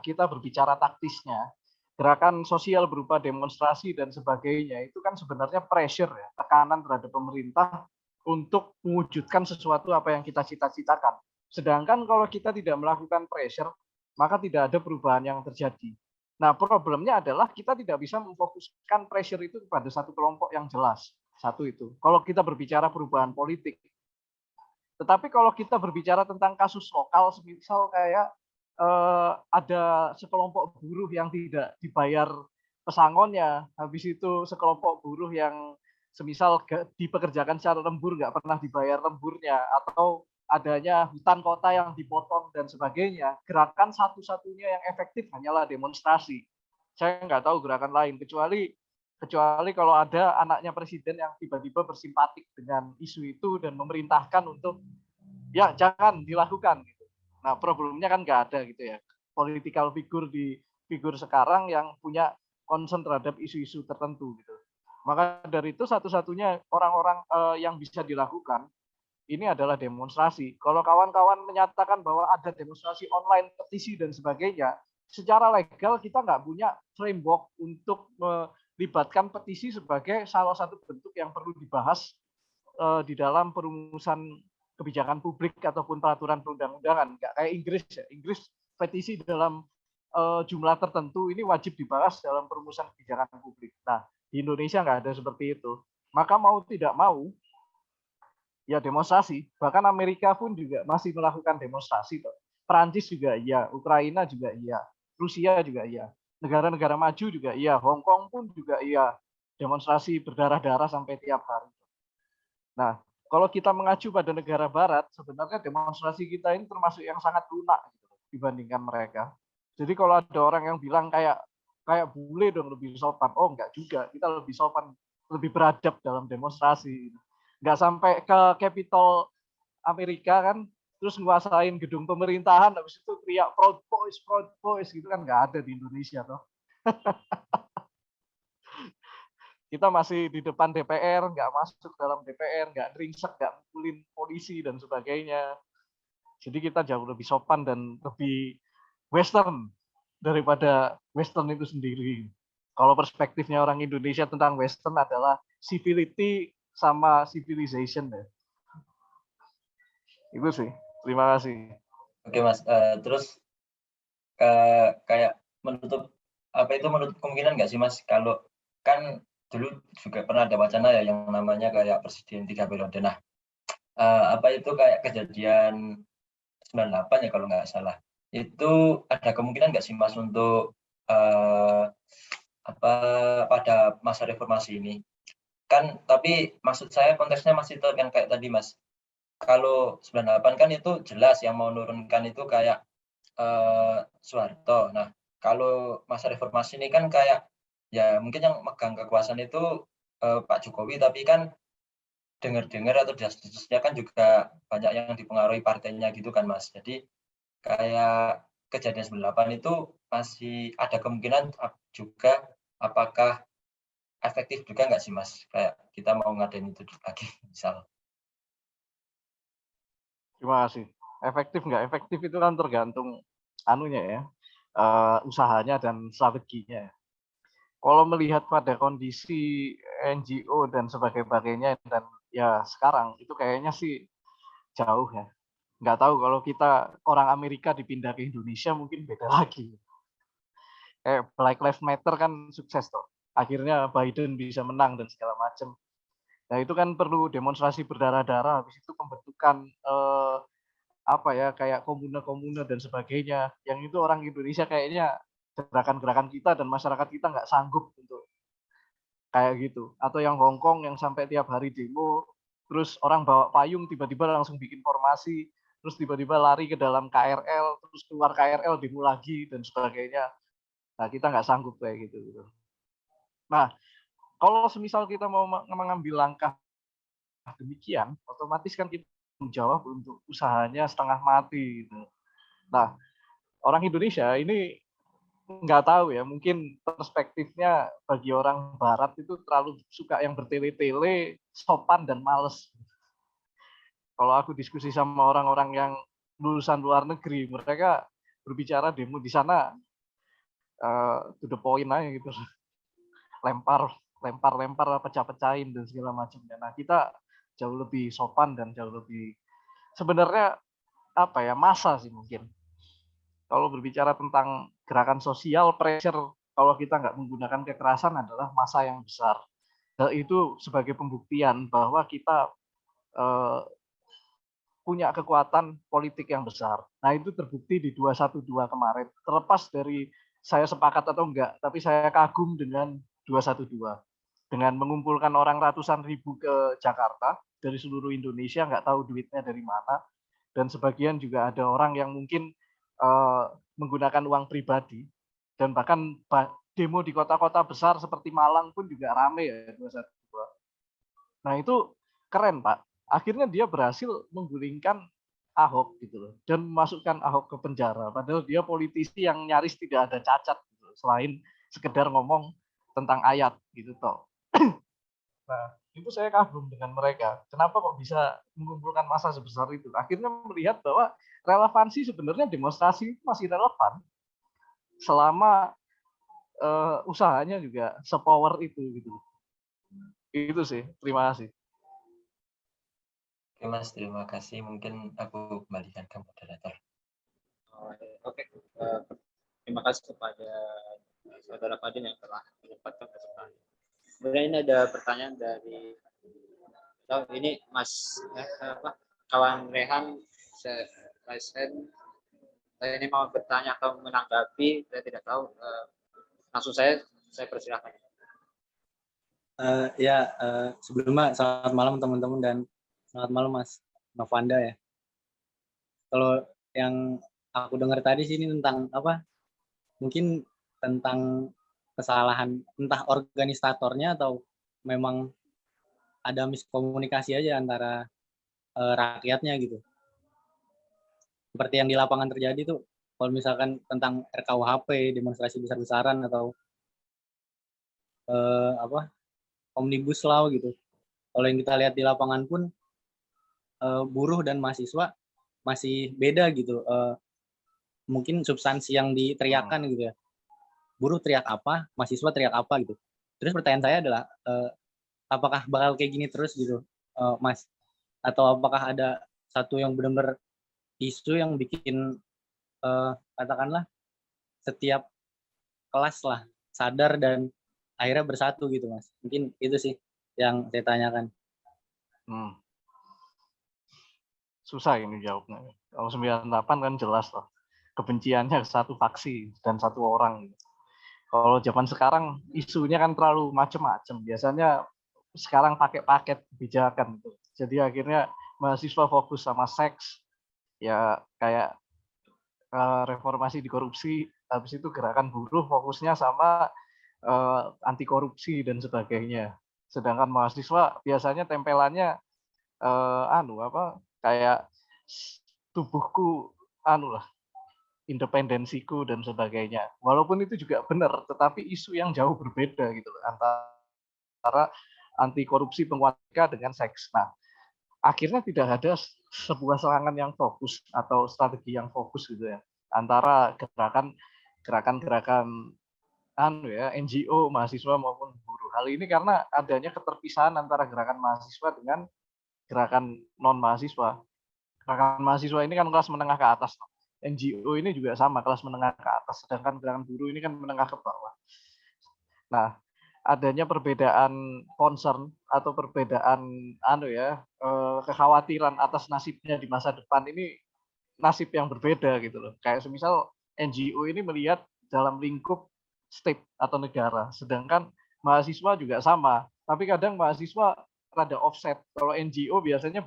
Kita berbicara taktisnya, gerakan sosial berupa demonstrasi dan sebagainya itu kan sebenarnya pressure ya, tekanan terhadap pemerintah untuk mewujudkan sesuatu apa yang kita cita-citakan. Sedangkan kalau kita tidak melakukan pressure, maka tidak ada perubahan yang terjadi. Nah, problemnya adalah kita tidak bisa memfokuskan pressure itu kepada satu kelompok yang jelas. Satu itu. Kalau kita berbicara perubahan politik. Tetapi kalau kita berbicara tentang kasus lokal, misal kayak ada sekelompok buruh yang tidak dibayar pesangonnya, habis itu sekelompok buruh yang semisal dipekerjakan secara lembur nggak pernah dibayar lemburnya, atau adanya hutan kota yang dipotong dan sebagainya, gerakan satu-satunya yang efektif hanyalah demonstrasi. Saya nggak tahu gerakan lain, kecuali kalau ada anaknya presiden yang tiba-tiba bersimpatik dengan isu itu dan memerintahkan untuk ya jangan dilakukan gitu. Nah, problemnya kan nggak ada gitu ya. Political figur sekarang yang punya concern terhadap isu-isu tertentu gitu. Maka dari itu satu-satunya orang-orang yang bisa dilakukan ini adalah demonstrasi. Kalau kawan-kawan menyatakan bahwa ada demonstrasi online, petisi dan sebagainya, secara legal kita nggak punya framework untuk melibatkan petisi sebagai salah satu bentuk yang perlu dibahas di dalam perumusan kebijakan publik ataupun peraturan perundang-undangan. Nggak kayak Inggris ya. Inggris petisi dalam jumlah tertentu ini wajib dibahas dalam perumusan kebijakan publik. Nah, di Indonesia nggak ada seperti itu. Maka mau tidak mau, ya demonstrasi. Bahkan Amerika pun juga masih melakukan demonstrasi. Perancis juga iya, Ukraina juga iya, Rusia juga iya, negara-negara maju juga iya, Hong Kong pun juga iya, demonstrasi berdarah-darah sampai tiap hari. Nah, kalau kita mengacu pada negara barat, sebenarnya demonstrasi kita ini termasuk yang sangat lunak gitu, dibandingkan mereka. Jadi kalau ada orang yang bilang kayak bule dong lebih sopan, oh enggak juga, kita lebih sopan, lebih beradab dalam demonstrasi. Nggak sampai ke Capitol Amerika kan, terus nguasain gedung pemerintahan, habis itu teriak proud boys gitu kan nggak ada di Indonesia toh. Kita masih di depan DPR, nggak masuk dalam DPR, nggak ringsek, nggak mukulin polisi dan sebagainya. Jadi kita jauh lebih sopan dan lebih Western daripada Western itu sendiri. Kalau perspektifnya orang Indonesia tentang Western adalah civility sama civilization ya. Itu sih. Terima kasih. Oke Mas, terus kayak menutup kemungkinan nggak sih Mas, kalau kan dulu juga pernah ada wacana ya yang namanya kayak presiden 3 periode. Nah, apa itu kayak kejadian 98 ya kalau nggak salah. Itu ada kemungkinan nggak sih Mas untuk pada masa reformasi ini? Kan tapi maksud saya konteksnya masih yang kayak tadi Mas. Kalau 98 kan itu jelas yang mau nurunkan itu kayak Soeharto. Nah, kalau masa reformasi ini kan kayak ya mungkin yang megang kekuasaan itu Pak Jokowi, tapi kan dengar-dengar atau desas-desusnya kan juga banyak yang dipengaruhi partainya gitu kan Mas. Jadi kayak kejadian 98 itu masih ada kemungkinan juga, apakah efektif juga nggak sih Mas? Kayak kita mau ngadain itu lagi misal. Terima kasih. Efektif nggak efektif itu kan tergantung anunya ya, usahanya dan strateginya. Kalau melihat pada kondisi NGO dan sebagainya dan ya sekarang itu kayaknya sih jauh ya. Nggak tahu kalau kita orang Amerika dipindah ke Indonesia mungkin beda lagi. Black Lives Matter kan sukses toh. Akhirnya Biden bisa menang dan segala macam. Nah itu kan perlu demonstrasi berdarah-darah, habis itu pembentukan kayak komune-komune dan sebagainya. Yang itu orang Indonesia kayaknya gerakan-gerakan kita dan masyarakat kita nggak sanggup untuk kayak gitu. Atau yang Hong Kong yang sampai tiap hari demo, terus orang bawa payung tiba-tiba langsung bikin formasi, terus tiba-tiba lari ke dalam KRL, terus keluar KRL demo lagi dan sebagainya. Nah kita nggak sanggup kayak gitu. Nah kalau semisal kita mau mengambil langkah demikian, otomatis kan kita menjawab untuk usahanya setengah mati. Gitu. Nah orang Indonesia ini nggak tahu ya, mungkin perspektifnya bagi orang Barat itu terlalu suka yang bertele-tele, sopan dan males. Kalau aku diskusi sama orang-orang yang lulusan luar negeri, mereka berbicara demo di sana to the point aja gitu, lempar, pecah-pecahin dan segala macamnya. Nah kita jauh lebih sopan dan jauh lebih sebenarnya massa sih mungkin. Kalau berbicara tentang gerakan sosial, pressure kalau kita nggak menggunakan kekerasan adalah massa yang besar. Dan itu sebagai pembuktian bahwa kita punya kekuatan politik yang besar. Nah itu terbukti di 212 kemarin. Terlepas dari saya sepakat atau enggak, tapi saya kagum dengan 212. Dengan mengumpulkan orang ratusan ribu ke Jakarta dari seluruh Indonesia, nggak tahu duitnya dari mana. dan sebagian juga ada orang yang mungkin menggunakan uang pribadi, dan bahkan demo di kota-kota besar seperti Malang pun juga rame ya 212. Nah itu keren Pak. Akhirnya dia berhasil menggulingkan Ahok gitu loh, dan memasukkan Ahok ke penjara. Padahal dia politisi yang nyaris tidak ada cacat gitu, selain sekedar ngomong tentang ayat gitu toh. Nah itu saya kagum dengan mereka. Kenapa kok bisa mengumpulkan massa sebesar itu? Akhirnya melihat bahwa relevansi sebenarnya demonstrasi itu masih relevan selama usahanya juga sepower itu gitu. Itu sih. Terima kasih. Oke Mas, terima kasih. Mungkin aku kembalikan ke moderator. Oke, terima kasih kepada saudara Fadil yang telah menyempatkan kesempatan. Kemudian ini ada pertanyaan dari ini Mas kawan Rehan, saya ini mau bertanya atau menanggapi, saya tidak tahu. Langsung saya persilahkan. Sebelumnya selamat malam teman-teman dan selamat malam Mas Novanda ya. Kalau yang aku dengar tadi sih ini tentang apa? Mungkin tentang kesalahan entah organisatornya atau memang ada miskomunikasi aja antara rakyatnya gitu. Seperti yang di lapangan terjadi tuh, kalau misalkan tentang RKUHP, demonstrasi besar-besaran atau Omnibus Law gitu. Kalau yang kita lihat di lapangan pun buruh dan mahasiswa masih beda gitu. Mungkin substansi yang diteriakan gitu ya. Buruh teriak apa, mahasiswa teriak apa gitu. Terus pertanyaan saya adalah apakah bakal kayak gini terus gitu, Mas? Atau apakah ada satu yang benar-benar isu yang bikin katakanlah setiap kelas lah sadar dan akhirnya bersatu gitu Mas? Mungkin itu sih yang saya tanyakan. Susah ini jawabnya. Kalau 98 kan jelas loh. Kebenciannya satu faksi dan satu orang. Kalau zaman sekarang isunya kan terlalu macam-macam. Biasanya sekarang pakai paket kebijakan. Jadi akhirnya mahasiswa fokus sama seks, ya kayak reformasi di korupsi. Habis itu gerakan buruh fokusnya sama anti korupsi dan sebagainya. Sedangkan mahasiswa biasanya tempelannya kayak tubuhku independensiku dan sebagainya. Walaupun itu juga benar, tetapi isu yang jauh berbeda gitu loh, antara anti korupsi penguatan dengan seks. Nah, akhirnya tidak ada sebuah serangan yang fokus atau strategi yang fokus gitu ya, antara gerakan-gerakan NGO, mahasiswa maupun buruh. Hal ini karena adanya keterpisahan antara gerakan mahasiswa dengan gerakan non mahasiswa. Gerakan mahasiswa ini kan kelas menengah ke atas. NGO ini juga sama, kelas menengah ke atas. Sedangkan gerakan buruh ini kan menengah ke bawah. Nah, adanya perbedaan concern atau perbedaan kekhawatiran atas nasibnya di masa depan ini nasib yang berbeda gitu loh. Kayak semisal NGO ini melihat dalam lingkup state atau negara, sedangkan mahasiswa juga sama. Tapi kadang mahasiswa rada offset. Kalau NGO biasanya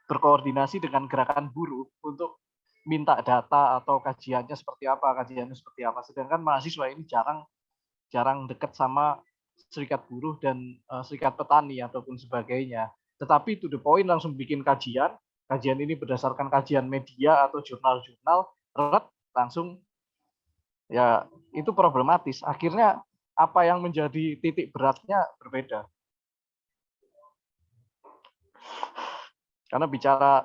berkoordinasi dengan gerakan buruh untuk minta data atau kajiannya seperti apa, Sedangkan mahasiswa ini jarang dekat sama serikat buruh dan serikat petani ataupun sebagainya. Tetapi to the point langsung bikin kajian ini berdasarkan kajian media atau jurnal-jurnal, langsung ya itu problematis. Akhirnya apa yang menjadi titik beratnya berbeda. Karena bicara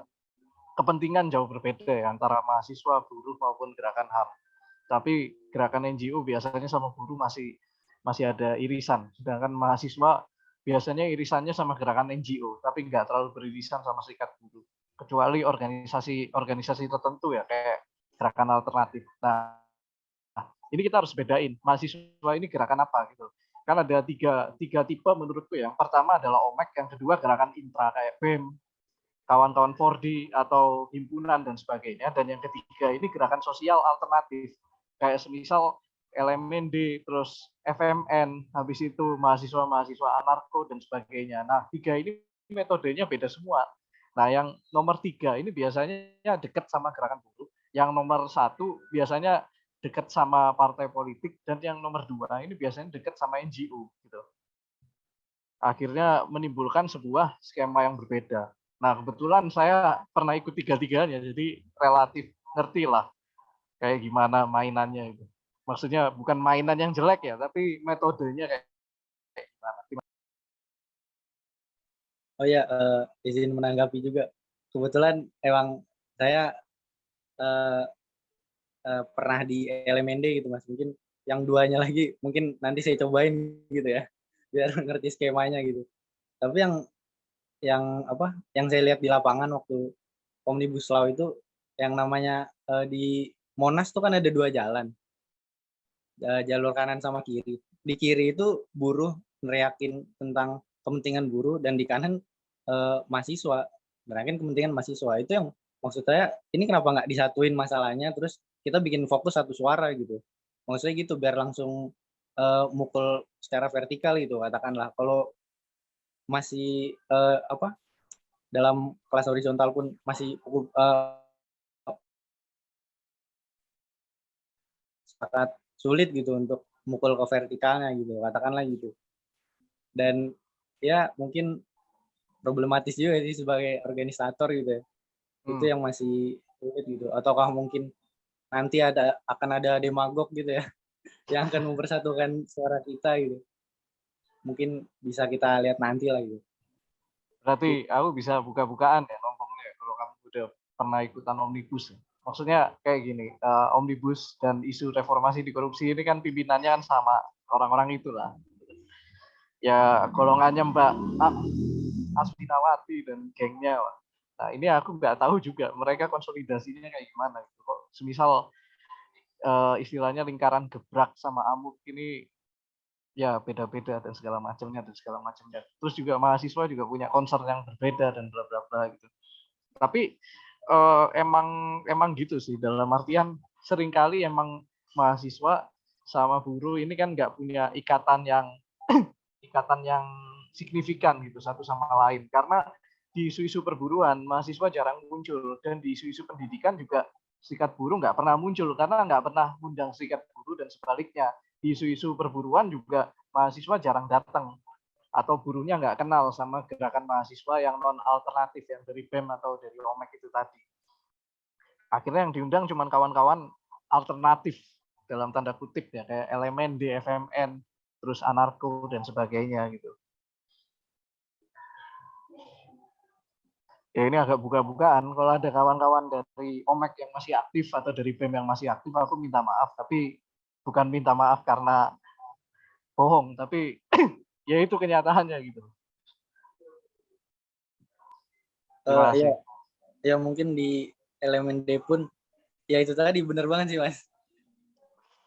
kepentingan jauh berbeda ya, antara mahasiswa, buruh maupun gerakan HAM. Tapi gerakan NGO biasanya sama buruh masih ada irisan. Sedangkan mahasiswa biasanya irisannya sama gerakan NGO, tapi nggak terlalu beririsan sama serikat buruh. Kecuali organisasi tertentu ya, kayak gerakan alternatif. Nah, ini kita harus bedain. Mahasiswa ini gerakan apa gitu. Kan ada tiga tipe menurutku. Yang pertama adalah OMEK, yang kedua gerakan intra kayak BEM, kawan-kawan 4D atau himpunan dan sebagainya, dan yang ketiga ini gerakan sosial alternatif kayak semisal LMND, terus FMN, habis itu mahasiswa anarko dan sebagainya. Nah, tiga ini metodenya beda semua. Nah, yang nomor 3 ini biasanya dekat sama gerakan buruh, yang nomor 1 biasanya dekat sama partai politik, dan yang nomor 2 ini biasanya dekat sama NGO gitu. Akhirnya menimbulkan sebuah skema yang berbeda. Nah, kebetulan saya pernah ikut tiga-tiganya, jadi relatif ngerti lah kayak gimana mainannya itu. Maksudnya bukan mainan yang jelek ya, tapi metodenya kayak gimana. Oh ya, izin menanggapi juga. Kebetulan emang saya eh, pernah di LMND gitu Mas. Mungkin yang duanya lagi mungkin nanti saya cobain gitu ya, biar ngerti skemanya gitu. Tapi yang apa? Yang saya lihat di lapangan waktu Omnibus Law itu, yang namanya di Monas tuh kan ada 2 jalan, jalur kanan sama kiri. Di kiri itu buruh neriakin tentang kepentingan buruh, dan di kanan mahasiswa neriakin kepentingan mahasiswa. Itu yang maksud saya, ini kenapa nggak disatuin masalahnya, terus kita bikin fokus satu suara gitu. Maksudnya gitu, biar langsung mukul secara vertikal gitu, katakanlah. Kalau masih apa, dalam kelas horizontal pun masih sangat sulit gitu untuk mukul ke vertikalnya gitu, katakanlah gitu. Dan ya mungkin problematis juga sih sebagai organisator gitu ya. Itu yang masih sulit gitu. Ataukah mungkin nanti akan ada demagog gitu ya, yang akan mempersatukan suara kita gitu. Mungkin bisa kita lihat nanti lah gitu. Berarti aku bisa buka-bukaan ya ngomongnya kalau kamu udah pernah ikutan Omnibus. Maksudnya kayak gini, Omnibus dan isu reformasi di korupsi ini kan pimpinannya kan sama orang-orang itulah. Ya golongannya Mbak Asfinawati dan gengnya. Nah ini aku nggak tahu juga mereka konsolidasinya kayak gimana. Kok semisal istilahnya lingkaran gebrak sama amuk ini ya beda-beda dan segala macamnya. Terus juga mahasiswa juga punya concern yang berbeda dan bla bla bla gitu. Tapi emang gitu sih, dalam artian seringkali emang mahasiswa sama buruh ini kan nggak punya ikatan yang signifikan gitu satu sama lain, karena di isu-isu perburuan mahasiswa jarang muncul, dan di isu-isu pendidikan juga serikat buruh nggak pernah muncul karena nggak pernah undang serikat buruh, dan sebaliknya di isu-isu perburuan juga mahasiswa jarang datang atau buruhnya nggak kenal sama gerakan mahasiswa yang non alternatif yang dari BEM atau dari OMEK itu tadi. Akhirnya yang diundang cuma kawan-kawan alternatif dalam tanda kutip ya, kayak elemen DFMN, terus anarko dan sebagainya gitu. Ya ini agak buka-bukaan, kalau ada kawan-kawan dari OMEK yang masih aktif atau dari BEM yang masih aktif, aku minta maaf, tapi bukan minta maaf karena bohong, tapi ya itu kenyataannya gitu. Terima kasih. Ya mungkin di elemen D pun ya itu tadi benar banget sih Mas.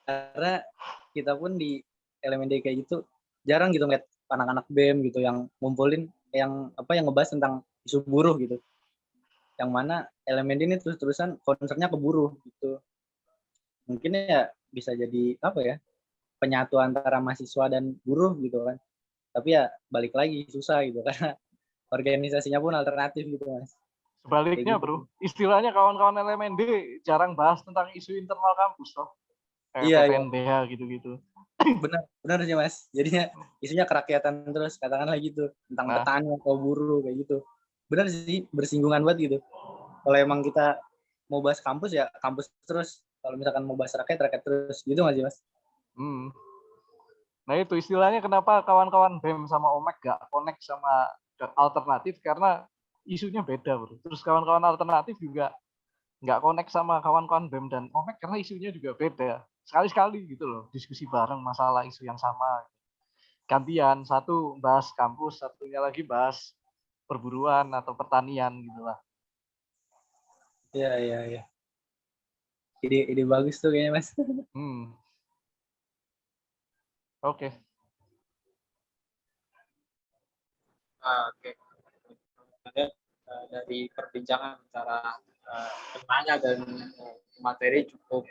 Karena kita pun di elemen D kayak gitu jarang gitu ngeliat anak-anak BEM gitu yang ngumpulin yang ngebahas tentang isu buruh gitu. Yang mana elemen D ini terus-terusan concernnya ke buruh gitu. Mungkin ya bisa jadi penyatu antara mahasiswa dan buruh gitu kan. Tapi ya balik lagi susah gitu karena organisasinya pun alternatif gitu Mas. Sebaliknya gitu. Bro, istilahnya kawan-kawan elemen D jarang bahas tentang isu internal kampus toh. Kayak PPNBH gitu-gitu. Benar sih Mas. Jadinya isunya kerakyatan terus, katakanlah gitu, tentang petani atau buruh kayak gitu. Benar sih, bersinggungan banget gitu. Kalau emang kita mau bahas kampus ya kampus terus, kalau misalkan mau bahas rakyat terus, gitu nggak sih Mas? Nah itu istilahnya kenapa kawan-kawan BEM sama OMEK gak connect sama alternatif, karena isunya beda Bro. Terus kawan-kawan alternatif juga nggak connect sama kawan-kawan BEM dan OMEK karena isunya juga beda. Sekali-sekali gitu loh, diskusi bareng masalah isu yang sama. Gantian, satu bahas kampus, satunya lagi bahas perburuan atau pertanian gitu lah. Iya. Ide bagus tuh kayaknya Mas. Oke. Oke. Dari perbincangan antara temanya dan materi cukup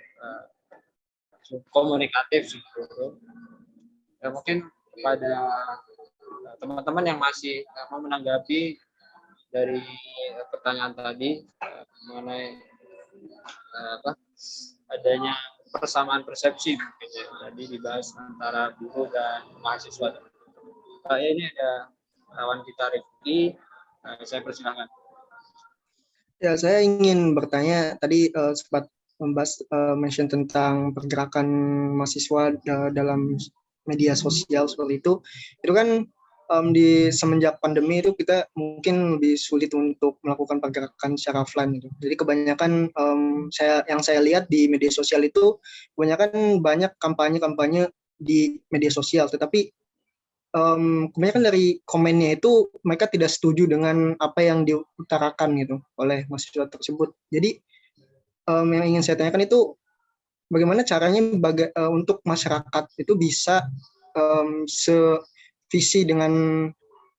komunikatif gitu. Mungkin kepada teman-teman yang masih mau menanggapi dari pertanyaan tadi mengenai adanya persamaan persepsi mungkin ya. Tadi dibahas antara buruh dan mahasiswa. Ini ada kawan kita Rifki, saya persilahkan. Ya, saya ingin bertanya tadi sempat membahas mention tentang pergerakan mahasiswa dalam media sosial seperti itu. Itu kan di semenjak pandemi itu kita mungkin lebih sulit untuk melakukan pergerakan secara offline gitu. Jadi kebanyakan yang saya lihat di media sosial itu kebanyakan banyak kampanye-kampanye di media sosial, tetapi kebanyakan dari komennya itu mereka tidak setuju dengan apa yang diutarakan gitu oleh mahasiswa tersebut. Jadi yang ingin saya tanyakan itu bagaimana caranya untuk masyarakat itu bisa sevisi dengan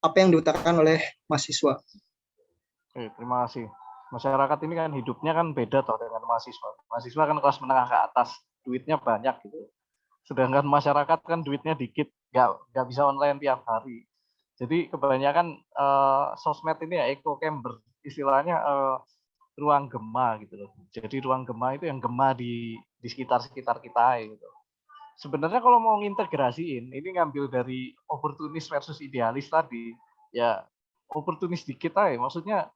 apa yang diutarakan oleh mahasiswa. Oke, terima kasih. Masyarakat ini kan hidupnya kan beda toh dengan mahasiswa. Mahasiswa kan kelas menengah ke atas, duitnya banyak gitu. Sedangkan masyarakat kan duitnya dikit, nggak bisa online tiap hari. Jadi kebanyakan sosmed ini ya echo chamber, istilahnya ruang gema gitu loh. Jadi ruang gema itu yang gema di sekitar kita gitu. Sebenarnya kalau mau ngintegrasiin, ini ngambil dari oportunis versus idealis tadi, ya oportunis dikit aja. Maksudnya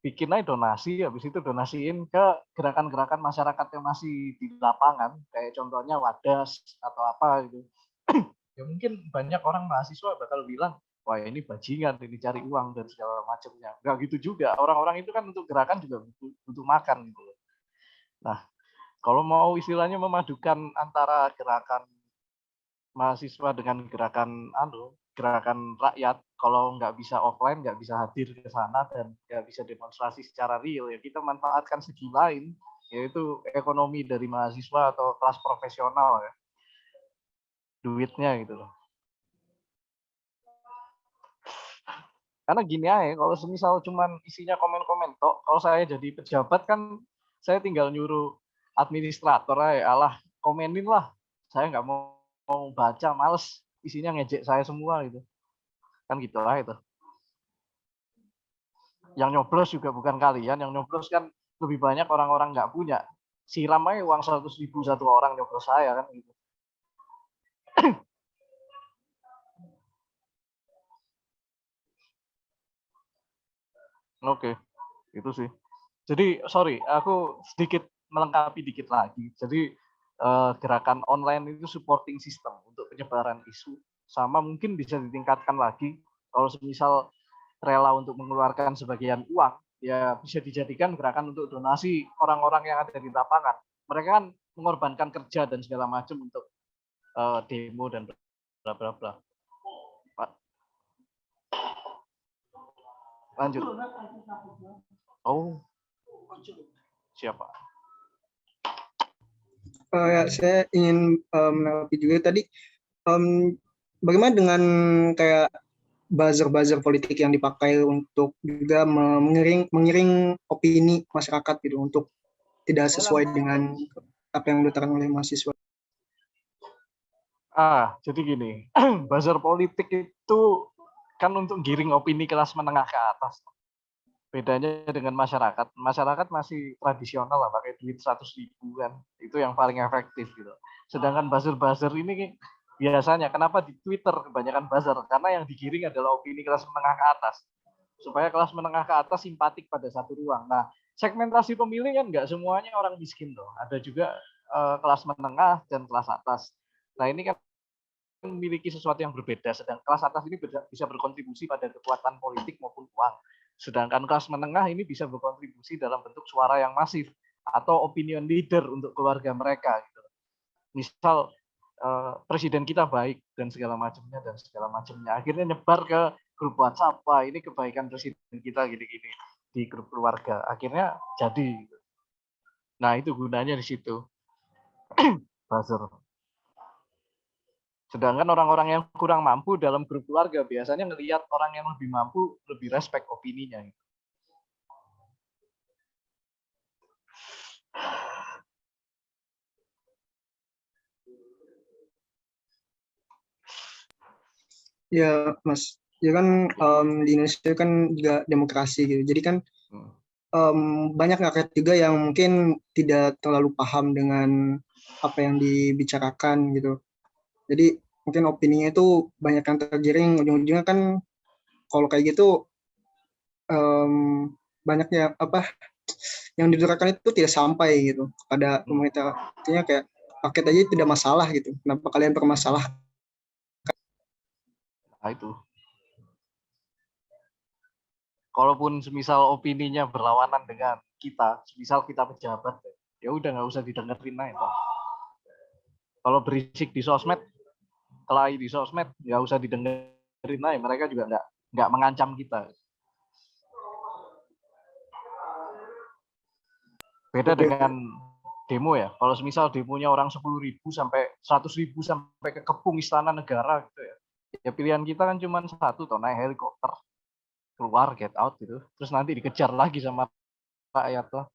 bikin aja donasi, habis itu donasiin ke gerakan-gerakan masyarakat yang masih di lapangan, kayak contohnya Wadas atau apa gitu. Ya mungkin banyak orang mahasiswa bakal bilang, wah ini bajingan, ini cari uang dan segala macamnya. Enggak gitu juga. Orang-orang itu kan untuk gerakan juga butuh makan gitu. Nah, kalau mau istilahnya memadukan antara gerakan mahasiswa dengan gerakan rakyat, kalau nggak bisa offline, nggak bisa hadir ke sana dan nggak bisa demonstrasi secara real, ya kita manfaatkan segi lain, yaitu ekonomi dari mahasiswa atau kelas profesional ya, duitnya gitu loh. Karena gini aja, kalau semisal cuman isinya komen-komen tok, kalau saya jadi pejabat kan saya tinggal nyuruh administrator aja, alah komenin lah, saya nggak mau baca, males, isinya ngejek saya semua gitu. Kan gitu lah itu. Yang nyoblos juga bukan kalian, yang nyoblos kan lebih banyak orang-orang nggak punya. Siram aja uang 100.000 satu orang nyoblos saya kan gitu. Oke, itu sih. Jadi sorry, aku sedikit melengkapi dikit lagi. Jadi gerakan online itu supporting system untuk penyebaran isu, sama mungkin bisa ditingkatkan lagi kalau semisal rela untuk mengeluarkan sebagian uang, ya bisa dijadikan gerakan untuk donasi orang-orang yang ada di lapangan. Mereka kan mengorbankan kerja dan segala macam untuk demo dan bla bla bla. Lanjut. Oh, siapa? Ya, saya ingin menanggapi juga tadi bagaimana dengan kayak buzzer politik yang dipakai untuk juga mengiring opini masyarakat gitu untuk tidak sesuai dengan apa yang diutarakan oleh mahasiswa. Jadi gini, buzzer politik itu kan untuk giring opini kelas menengah ke atas. Bedanya dengan masyarakat masih tradisional lah, pakai duit 100.000 kan, itu yang paling efektif gitu. Sedangkan buzzer ini biasanya kenapa di Twitter kebanyakan buzzer, karena yang digiring adalah opini kelas menengah ke atas, supaya kelas menengah ke atas simpatik pada satu ruang. Nah, segmentasi pemilih kan nggak semuanya orang miskin loh, ada juga kelas menengah dan kelas atas. Nah ini kan memiliki sesuatu yang berbeda, sedang kelas atas ini bisa berkontribusi pada kekuatan politik maupun uang. Sedangkan kelas menengah ini bisa berkontribusi dalam bentuk suara yang masif atau opinion leader untuk keluarga mereka. Gitu. Misal presiden kita baik dan segala macamnya. Akhirnya nyebar ke grup WhatsApp, wah ini kebaikan presiden kita gini-gini di grup keluarga. Akhirnya jadi. Nah itu gunanya di situ. Buzzer. Sedangkan orang-orang yang kurang mampu dalam grup keluarga biasanya ngelihat orang yang lebih mampu, lebih respect opininya. Ya, Mas. ya kan di Indonesia kan juga demokrasi gitu. Jadi kan banyak rakyat juga yang mungkin tidak terlalu paham dengan apa yang dibicarakan gitu. Jadi mungkin opininya itu banyak yang tergiring, ujung-ujungnya kan kalau kayak gitu banyaknya apa yang dibicarakan itu tidak sampai gitu kepada pemerintah. Artinya kayak paket aja tidak masalah gitu. Kenapa kalian bermasalah? Nah itu. Kalaupun semisal opininya berlawanan dengan kita, misal kita pejabat, ya udah nggak usah didengerin aja. Kalau berisik di sosmed, kelahi di sosmed, nggak usah didengerin aja. Mereka juga nggak mengancam kita. Beda dengan demo ya. Kalau semisal demonya orang 10.000 sampai 100.000 sampai ke Kepung Istana Negara gitu ya. Ya pilihan kita kan cuma satu, toh naik helikopter keluar, get out gitu. Terus nanti dikejar lagi sama rakyat tuh.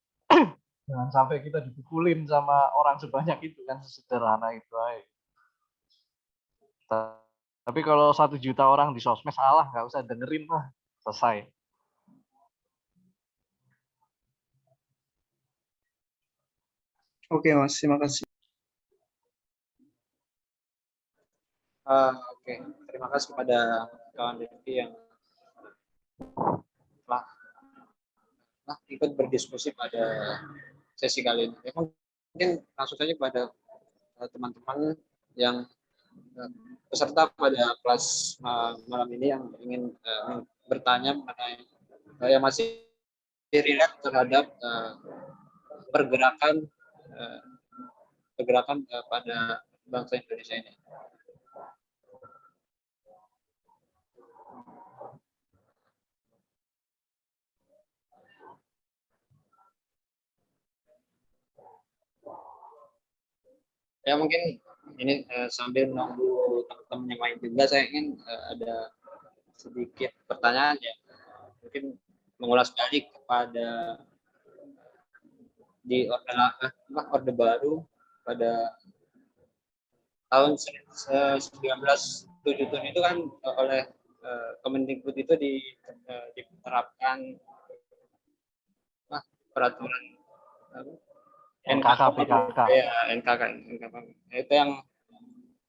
Jangan sampai kita dipukulin sama orang sebanyak itu kan, sesederhana itu aja. Tapi kalau 1 juta orang di sosmed salah, nggak usah dengerin lah, selesai. Oke Mas, terima kasih. Oke, terima kasih kepada kawan Devi yang telah ikut berdiskusi pada sesi kali ini. Mungkin langsung saja pada teman-teman yang peserta pada kelas malam ini yang ingin bertanya mengenai yang masih relate terhadap pergerakan pada bangsa Indonesia ini. Ya mungkin ini sambil menunggu teman-teman yang lain juga, saya ingin ada sedikit pertanyaan ya, mungkin mengulas balik kepada di Orde Baru pada tahun 1977 itu kan oleh Kemendikbud itu diterapkan peraturan NKK. Ya, NKK itu yang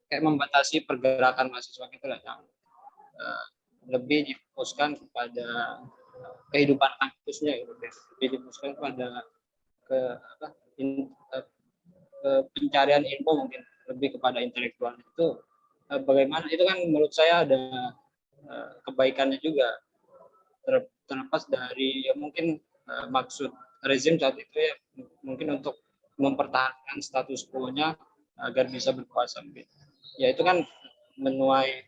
kayak membatasi pergerakan mahasiswa gitu lah, yang lebih difokuskan kepada kehidupan kampusnya gitu, lebih difokuskan kepada pencarian ilmu, mungkin lebih kepada intelektual. Itu bagaimana, itu kan menurut saya ada kebaikannya juga, terlepas dari ya mungkin maksud rezim saat itu ya mungkin untuk mempertahankan status quo-nya agar bisa berkuasa. Ya itu kan menuai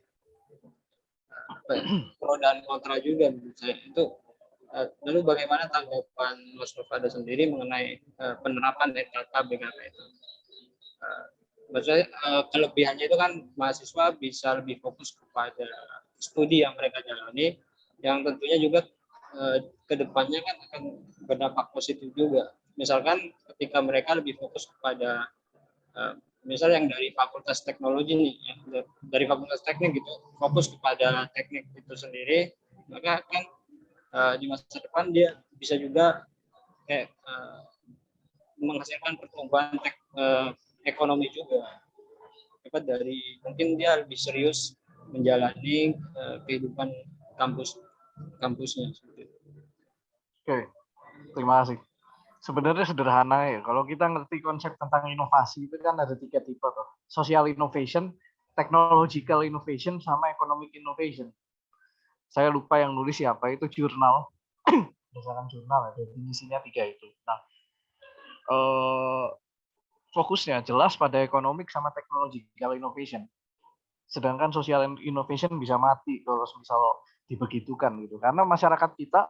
pro dan kontra juga menurut saya. Itu lalu bagaimana tanggapan Mas Novada sendiri mengenai penerapan NKK BKK itu? Maksudnya kelebihannya itu kan mahasiswa bisa lebih fokus kepada studi yang mereka jalani, yang tentunya juga kedepannya kan akan berdampak positif juga. Misalkan ketika mereka lebih fokus kepada misal yang dari fakultas teknologi nih, ya, dari fakultas teknik gitu, fokus kepada teknik itu sendiri, maka kan di masa depan dia bisa juga kayak menghasilkan pertumbuhan ekonomi juga. Dapat dari mungkin dia lebih serius menjalani kehidupan kampusnya. Oke, terima kasih. Sebenarnya sederhana ya. Kalau kita ngerti konsep tentang inovasi itu kan ada 3 tipe tuh. Social innovation, technological innovation, sama economic innovation. Saya lupa yang nulis siapa, itu jurnal. Misalkan jurnal, definisinya 3 itu. Nah, fokusnya jelas pada economic sama technological innovation. Sedangkan social innovation bisa mati kalau misal dibegitukan gitu. Karena masyarakat kita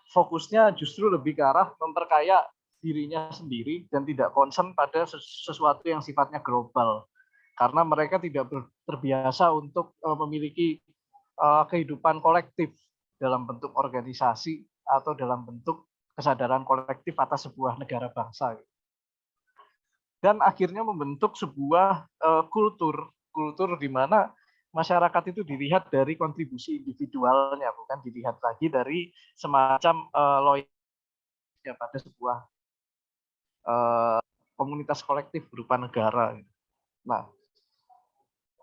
fokusnya justru lebih ke arah memperkaya dirinya sendiri dan tidak concern pada sesuatu yang sifatnya global. Karena mereka tidak terbiasa untuk memiliki kehidupan kolektif dalam bentuk organisasi atau dalam bentuk kesadaran kolektif atas sebuah negara bangsa. Dan akhirnya membentuk sebuah kultur di mana masyarakat itu dilihat dari kontribusi individualnya, bukan dilihat lagi dari semacam loyalitasnya pada sebuah komunitas kolektif berupa negara. Nah,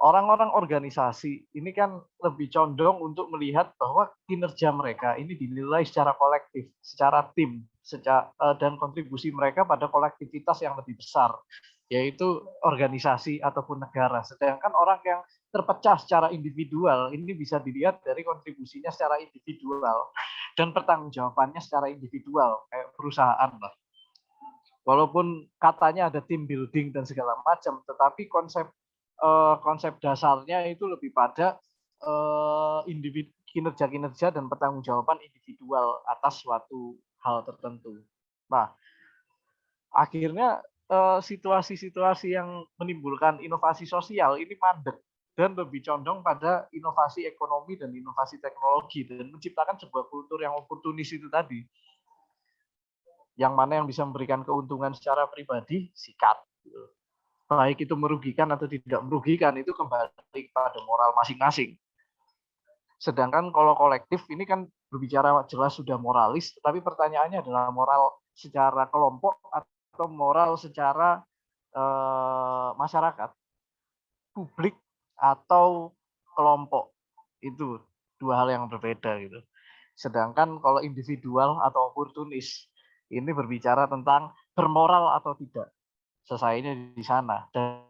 orang-orang organisasi ini kan lebih condong untuk melihat bahwa kinerja mereka ini dinilai secara kolektif, secara tim, dan kontribusi mereka pada kolektivitas yang lebih besar, yaitu organisasi ataupun negara. Sedangkan orang yang terpecah secara individual ini bisa dilihat dari kontribusinya secara individual dan pertanggungjawabannya secara individual, kayak perusahaan lah. Walaupun katanya ada team building dan segala macam, tetapi konsep dasarnya itu lebih pada kinerja-kinerja dan pertanggungjawaban individual atas suatu hal tertentu. Nah, akhirnya situasi-situasi yang menimbulkan inovasi sosial ini mandek dan lebih condong pada inovasi ekonomi dan inovasi teknologi dan menciptakan sebuah kultur yang oportunis itu tadi. Yang mana yang bisa memberikan keuntungan secara pribadi, sikat. Baik itu merugikan atau tidak merugikan, itu kembali kepada moral masing-masing. Sedangkan kalau kolektif ini kan berbicara jelas sudah moralis, tapi pertanyaannya adalah moral secara kelompok atau moral secara masyarakat, publik atau kelompok. Itu dua hal yang berbeda gitu. Sedangkan kalau individual atau oportunis ini berbicara tentang bermoral atau tidak. Selesainya di sana dan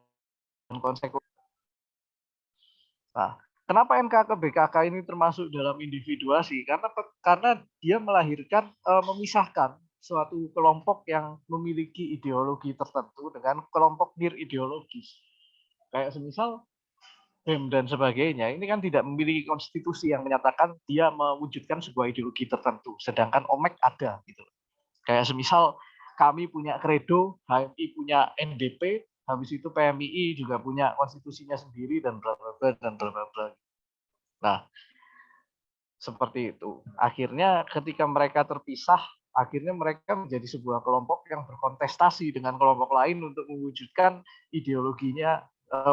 konsekuensi. Nah, kenapa NKK-BKK ini termasuk dalam individuasi? Karena dia melahirkan, memisahkan suatu kelompok yang memiliki ideologi tertentu dengan kelompok nir-ideologis. Kayak semisal BEM dan sebagainya, ini kan tidak memiliki konstitusi yang menyatakan dia mewujudkan sebuah ideologi tertentu, sedangkan OMEK ada gitu. Kayak semisal kami punya kredo, HMI punya NDP, habis itu PMII juga punya konstitusinya sendiri dan bla bla bla dan bla bla bla. Nah, seperti itu. Akhirnya ketika mereka terpisah, akhirnya mereka menjadi sebuah kelompok yang berkontestasi dengan kelompok lain untuk mewujudkan ideologinya,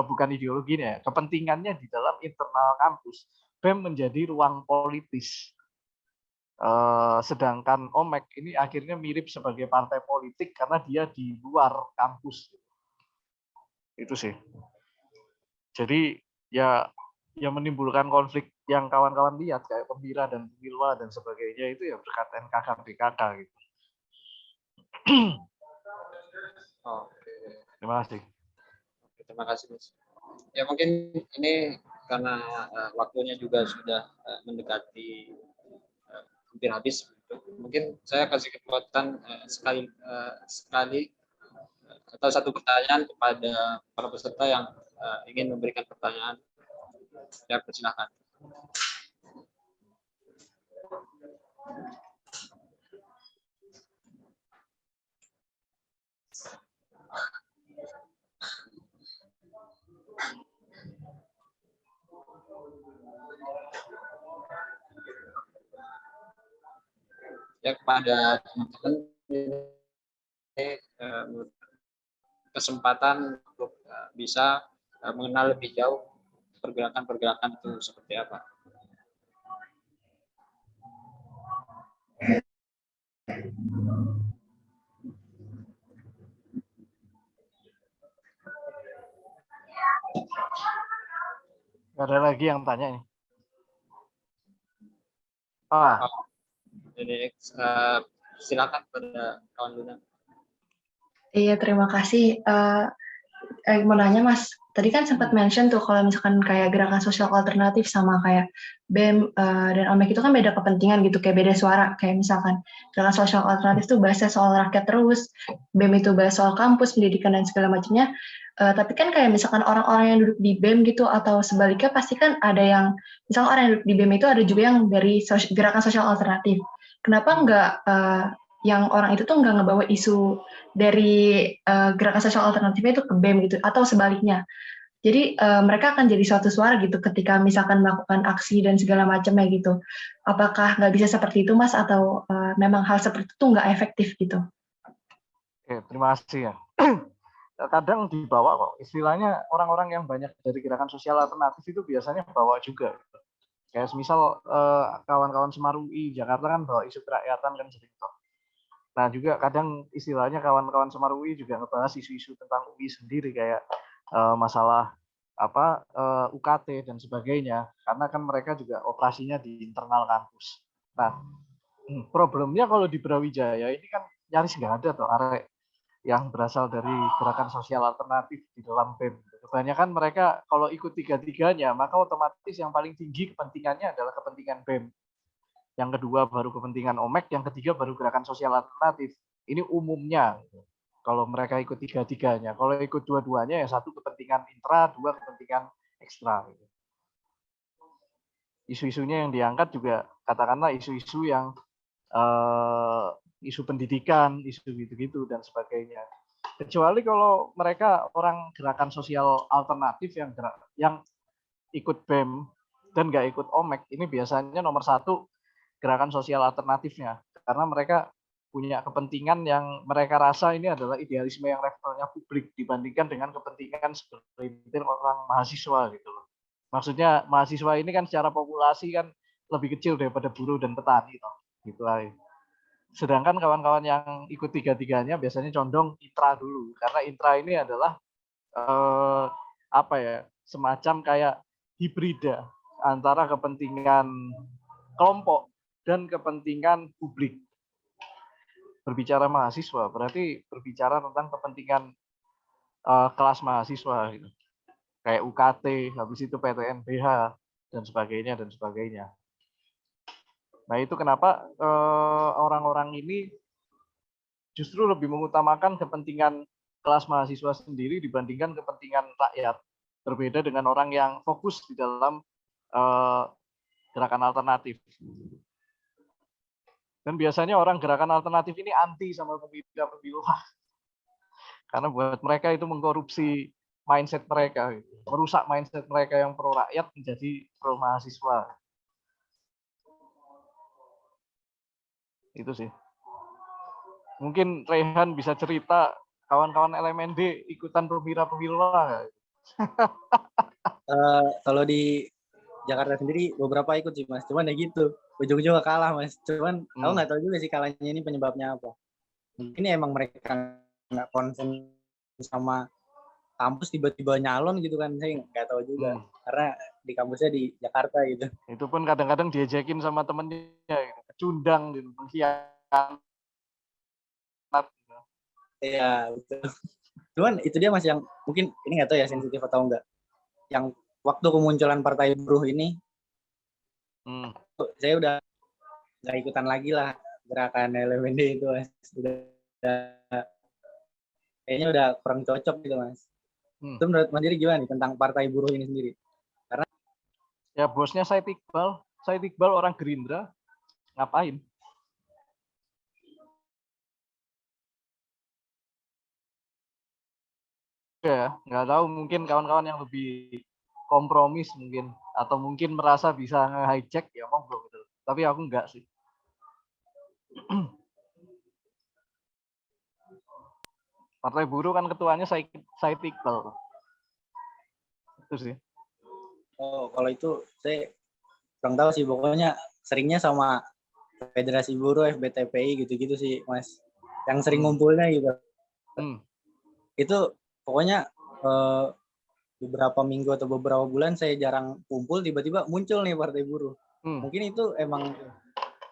bukan ideologinya, kepentingannya di dalam internal kampus. BEM menjadi ruang politis. Sedangkan OMEK ini akhirnya mirip sebagai partai politik karena dia di luar kampus. Itu sih. Jadi ya menimbulkan konflik yang kawan-kawan lihat kayak Pembira dan Pemilwa dan sebagainya itu ya berkat NKK-BKK gitu. Oke. Terima kasih. Terima kasih, Mas. Ya mungkin ini karena waktunya juga sudah mendekati hampir habis. Mungkin saya kasih kesempatan sekali atau satu pertanyaan kepada para peserta yang ingin memberikan pertanyaan. Ya, persilakan. Ya, kepada teman-teman ini kesempatan untuk bisa mengenal lebih jauh pergerakan-pergerakan itu seperti apa. Nggak ada lagi yang tanya nih. Jadi silakan pada kawan Luna. Iya, terima kasih. Mau nanya Mas, tadi kan sempat mention tuh kalau misalkan kayak gerakan sosial alternatif sama kayak BEM dan OMEK itu kan beda kepentingan gitu, kayak beda suara. Kayak misalkan gerakan sosial alternatif tuh bahasnya soal rakyat terus, BEM itu bahas soal kampus, pendidikan dan segala macamnya. Tapi kan kayak misalkan orang-orang yang duduk di BEM gitu atau sebaliknya pasti kan ada yang, misalkan orang yang duduk di BEM itu ada juga yang dari gerakan sosial alternatif. Kenapa nggak yang orang itu tuh nggak ngebawa isu dari gerakan sosial alternatifnya itu ke BEM gitu, atau sebaliknya. Jadi mereka akan jadi suatu suara gitu ketika misalkan melakukan aksi dan segala macamnya gitu. Apakah nggak bisa seperti itu Mas, atau memang hal seperti itu nggak efektif gitu? Oke, terima kasih ya. kadang dibawa kok. Istilahnya orang-orang yang banyak dari gerakan sosial alternatif itu biasanya bawa juga. Kayak misal kawan-kawan Semar UI Jakarta kan bawa isu kerakyatan kan sering toh. Nah juga kadang istilahnya kawan-kawan Semar UI juga ngebahas isu-isu tentang UI sendiri kayak masalah apa UKT dan sebagainya. Karena kan mereka juga operasinya di internal kampus. Nah problemnya kalau di Brawijaya ini kan nyaris nggak ada tuh arek yang berasal dari gerakan sosial alternatif di dalam BEM. Kebanyakan mereka kalau ikut tiga-tiganya, maka otomatis yang paling tinggi kepentingannya adalah kepentingan BEM. Yang kedua baru kepentingan OMEK, yang ketiga baru gerakan sosial alternatif. Ini umumnya. Kalau mereka ikut tiga-tiganya. Kalau ikut dua-duanya ya satu kepentingan intra, dua kepentingan ekstra. Isu-isunya yang diangkat juga katakanlah isu-isu yang isu pendidikan, isu gitu-gitu dan sebagainya. Kecuali kalau mereka orang gerakan sosial alternatif yang ikut BEM dan nggak ikut OMEK, ini biasanya nomor satu gerakan sosial alternatifnya, karena mereka punya kepentingan yang mereka rasa ini adalah idealisme yang levelnya publik dibandingkan dengan kepentingan segelintir orang mahasiswa gitu loh. Maksudnya mahasiswa ini kan secara populasi kan lebih kecil daripada buruh dan petani toh, gitu aja. Sedangkan kawan-kawan yang ikut tiga-tiganya biasanya condong intra dulu, karena intra ini adalah apa ya, semacam kayak hibrida antara kepentingan kelompok dan kepentingan publik. Berbicara mahasiswa berarti berbicara tentang kepentingan kelas mahasiswa gitu. Kayak UKT, habis itu PTNBH dan sebagainya dan sebagainya. Nah itu kenapa orang-orang ini justru lebih mengutamakan kepentingan kelas mahasiswa sendiri dibandingkan kepentingan rakyat. Berbeda dengan orang yang fokus di dalam gerakan alternatif. Dan biasanya orang gerakan alternatif ini anti sama pemilu. Karena buat mereka itu mengkorupsi mindset mereka, merusak mindset mereka yang pro rakyat menjadi pro mahasiswa. Itu sih. Mungkin Rehan bisa cerita kawan-kawan LMND ikutan pemilu nggak? Kalau di Jakarta sendiri beberapa ikut sih Mas, cuman ya gitu, ujung-ujungnya kalah Mas. Cuman aku nggak tahu juga sih kalahnya ini penyebabnya apa. Mungkin emang mereka nggak konsen sama kampus tiba-tiba nyalon gitu kan, saya nggak tahu juga. Karena di kampusnya di Jakarta gitu. Itu pun kadang-kadang diajakin sama temennya, gitu. Kecundang, gitu, pengkhianat. Iya betul. Cuman itu dia Mas yang mungkin ini nggak tahu ya sensitif atau enggak. Yang waktu kemunculan Partai Buruh ini, saya udah nggak ikutan lagi lah gerakan LMND itu Mas. Kayaknya udah kurang cocok gitu Mas. Itu menurut Mas Diri gimana nih tentang Partai Buruh ini sendiri? Karena ya bosnya Said Iqbal orang Gerindra, ngapain? Ya, nggak tahu, mungkin kawan-kawan yang lebih kompromis mungkin, atau mungkin merasa bisa nge-hijack ya monggo gitu. Tapi aku enggak sih. Partai Buruh kan ketuanya Said Iqbal. Itu sih. Oh, kalau itu saya kurang tahu sih, pokoknya seringnya sama Federasi Buruh, FBTPI gitu-gitu sih Mas. Yang sering ngumpulnya gitu. Itu pokoknya beberapa minggu atau beberapa bulan saya jarang kumpul, tiba-tiba muncul nih Partai Buruh. Mungkin itu emang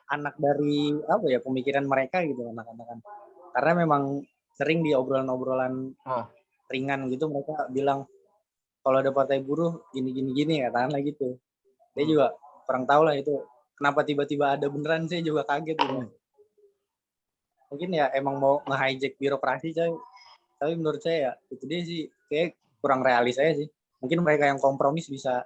anak dari apa ya, pemikiran mereka gitu anak-anak. Karena memang sering di obrolan-obrolan ringan gitu mereka bilang kalau ada Partai Buruh gini katakanlah gitu. Saya juga kurang tahu lah itu kenapa tiba-tiba ada beneran, saya juga kaget gitu. Mungkin ya emang mau nge-hijack birokrasi coy. Tapi menurut saya ya itu dia sih kayak kurang realis aja sih. Mungkin mereka yang kompromis bisa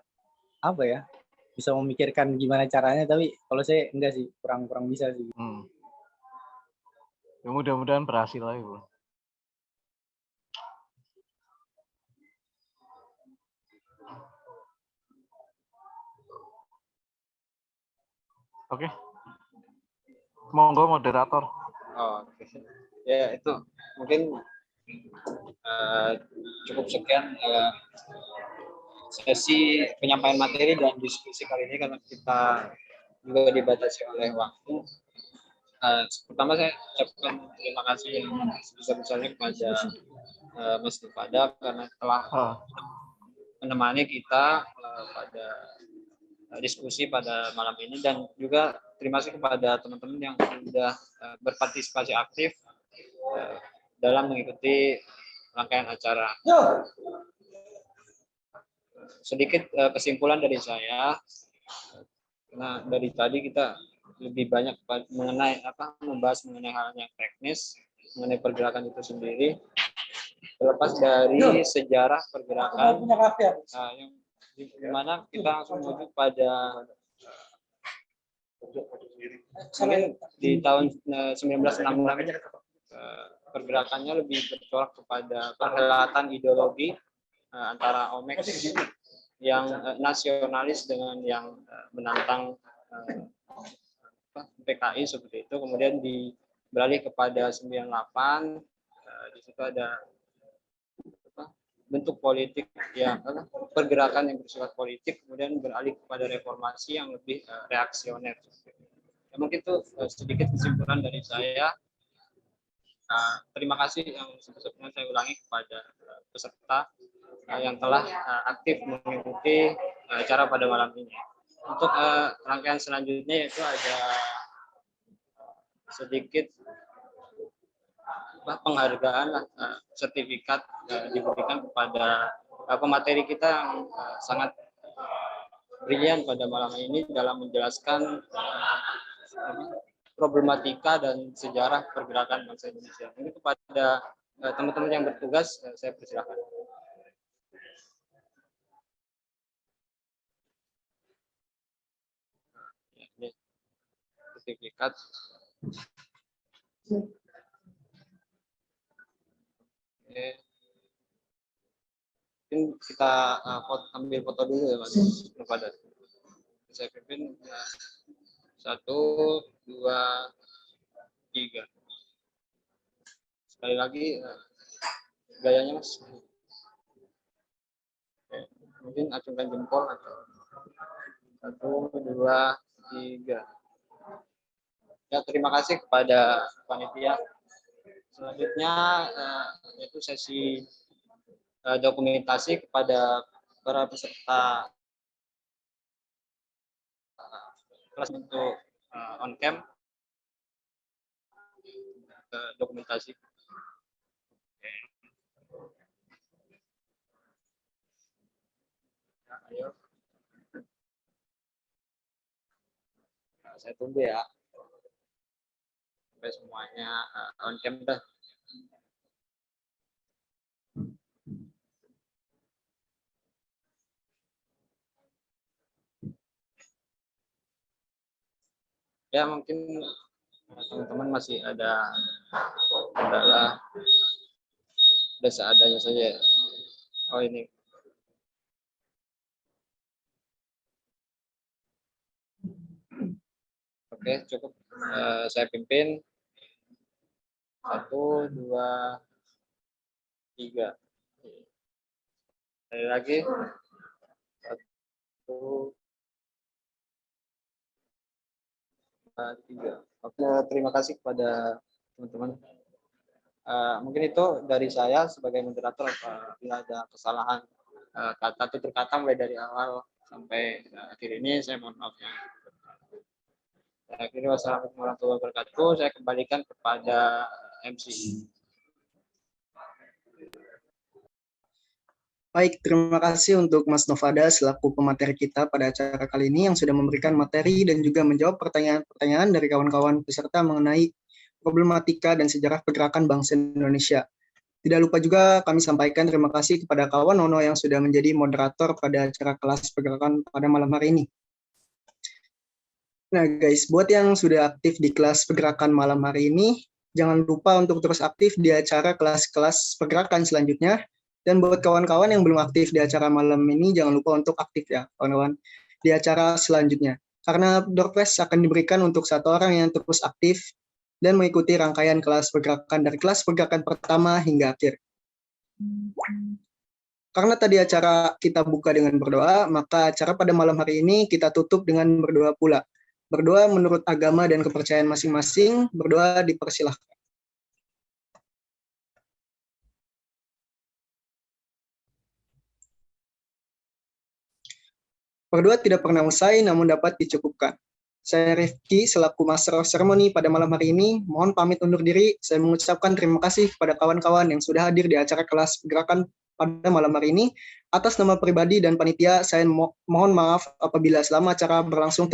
apa ya, bisa memikirkan gimana caranya, tapi kalau saya enggak sih, kurang bisa sih. Ya mudah-mudahan berhasil lah itu. Oke. Monggo moderator. Oh, oke. Ya itu mungkin Cukup sekian sesi penyampaian materi dan diskusi kali ini karena kita juga dibatasi oleh waktu. Pertama saya ucapkan terima kasih yang sebesar-besarnya kepada Mas Nufada karena telah menemani kita pada diskusi pada malam ini, dan juga terima kasih kepada teman-teman yang sudah berpartisipasi aktif dalam mengikuti rangkaian acara. Sedikit kesimpulan dari saya, karena dari tadi kita lebih banyak membahas mengenai hal yang teknis, mengenai pergerakan itu sendiri, terlepas dari sejarah pergerakan yang dimana kita langsung menuju pada mungkin di tahun 1966 pergerakannya lebih bercorak kepada perhelatan ideologi antara OMEK yang nasionalis dengan yang menantang PKI seperti itu, kemudian beralih kepada 98, di situ ada bentuk politik yang pergerakan yang bersifat politik, kemudian beralih kepada reformasi yang lebih reaksioner. Ya, mungkin itu sedikit kesimpulan dari saya. Terima kasih yang sebesar-besarnya saya ulangi kepada peserta yang telah aktif mengikuti acara pada malam ini. Untuk rangkaian selanjutnya yaitu ada sedikit penghargaan sertifikat diberikan kepada pemateri kita yang sangat brilian pada malam ini dalam menjelaskan problematika dan sejarah pergerakan bangsa Indonesia. Ini kepada teman-teman yang bertugas, saya persilakan. Ini sertifikat. Mungkin kita ambil foto dulu ya Mas Nufada. Saya pimpin 1, 2, 3. Sekali lagi gayanya Mas. Mungkin acungkan jempol atau 1, 2, 3. Ya, terima kasih kepada panitia. Selanjutnya yaitu sesi dokumentasi kepada para peserta kelas untuk on cam dokumentasi. Ya, ayo. Nah, saya tunggu ya sampai semuanya on cam dah. Ya, mungkin teman-teman masih ada kendala, udah seadanya saja. Oh, ini. Oke, cukup. Saya pimpin. 1, 2, 3. Sekali lagi. 1, 3. Oke, terima kasih kepada teman-teman. Mungkin itu dari saya sebagai moderator. Apabila ada kesalahan kata tutur kata mulai dari awal sampai akhir ini, saya mohon maaf ya. Akhirnya wassalamualaikum warahmatullahi wabarakatuh. Saya kembalikan kepada MC. Baik, terima kasih untuk Mas Nufada selaku pemateri kita pada acara kali ini yang sudah memberikan materi dan juga menjawab pertanyaan-pertanyaan dari kawan-kawan peserta mengenai problematika dan sejarah pergerakan bangsa Indonesia. Tidak lupa juga kami sampaikan terima kasih kepada kawan Nono yang sudah menjadi moderator pada acara kelas pergerakan pada malam hari ini. Nah guys, buat yang sudah aktif di kelas pergerakan malam hari ini, jangan lupa untuk terus aktif di acara kelas-kelas pergerakan selanjutnya. Dan buat kawan-kawan yang belum aktif di acara malam ini, jangan lupa untuk aktif ya kawan-kawan di acara selanjutnya. Karena door prize akan diberikan untuk 1 orang yang terus aktif dan mengikuti rangkaian kelas pergerakan dari kelas pergerakan pertama hingga akhir. Karena tadi acara kita buka dengan berdoa, maka acara pada malam hari ini kita tutup dengan berdoa pula. Berdoa menurut agama dan kepercayaan masing-masing, berdoa dipersilahkan. Berdoa tidak pernah usai, namun dapat dicukupkan. Saya Rifki, selaku Master of Ceremony pada malam hari ini, mohon pamit undur diri. Saya mengucapkan terima kasih kepada kawan-kawan yang sudah hadir di acara kelas pergerakan pada malam hari ini. Atas nama pribadi dan panitia, saya mohon maaf apabila selama acara berlangsung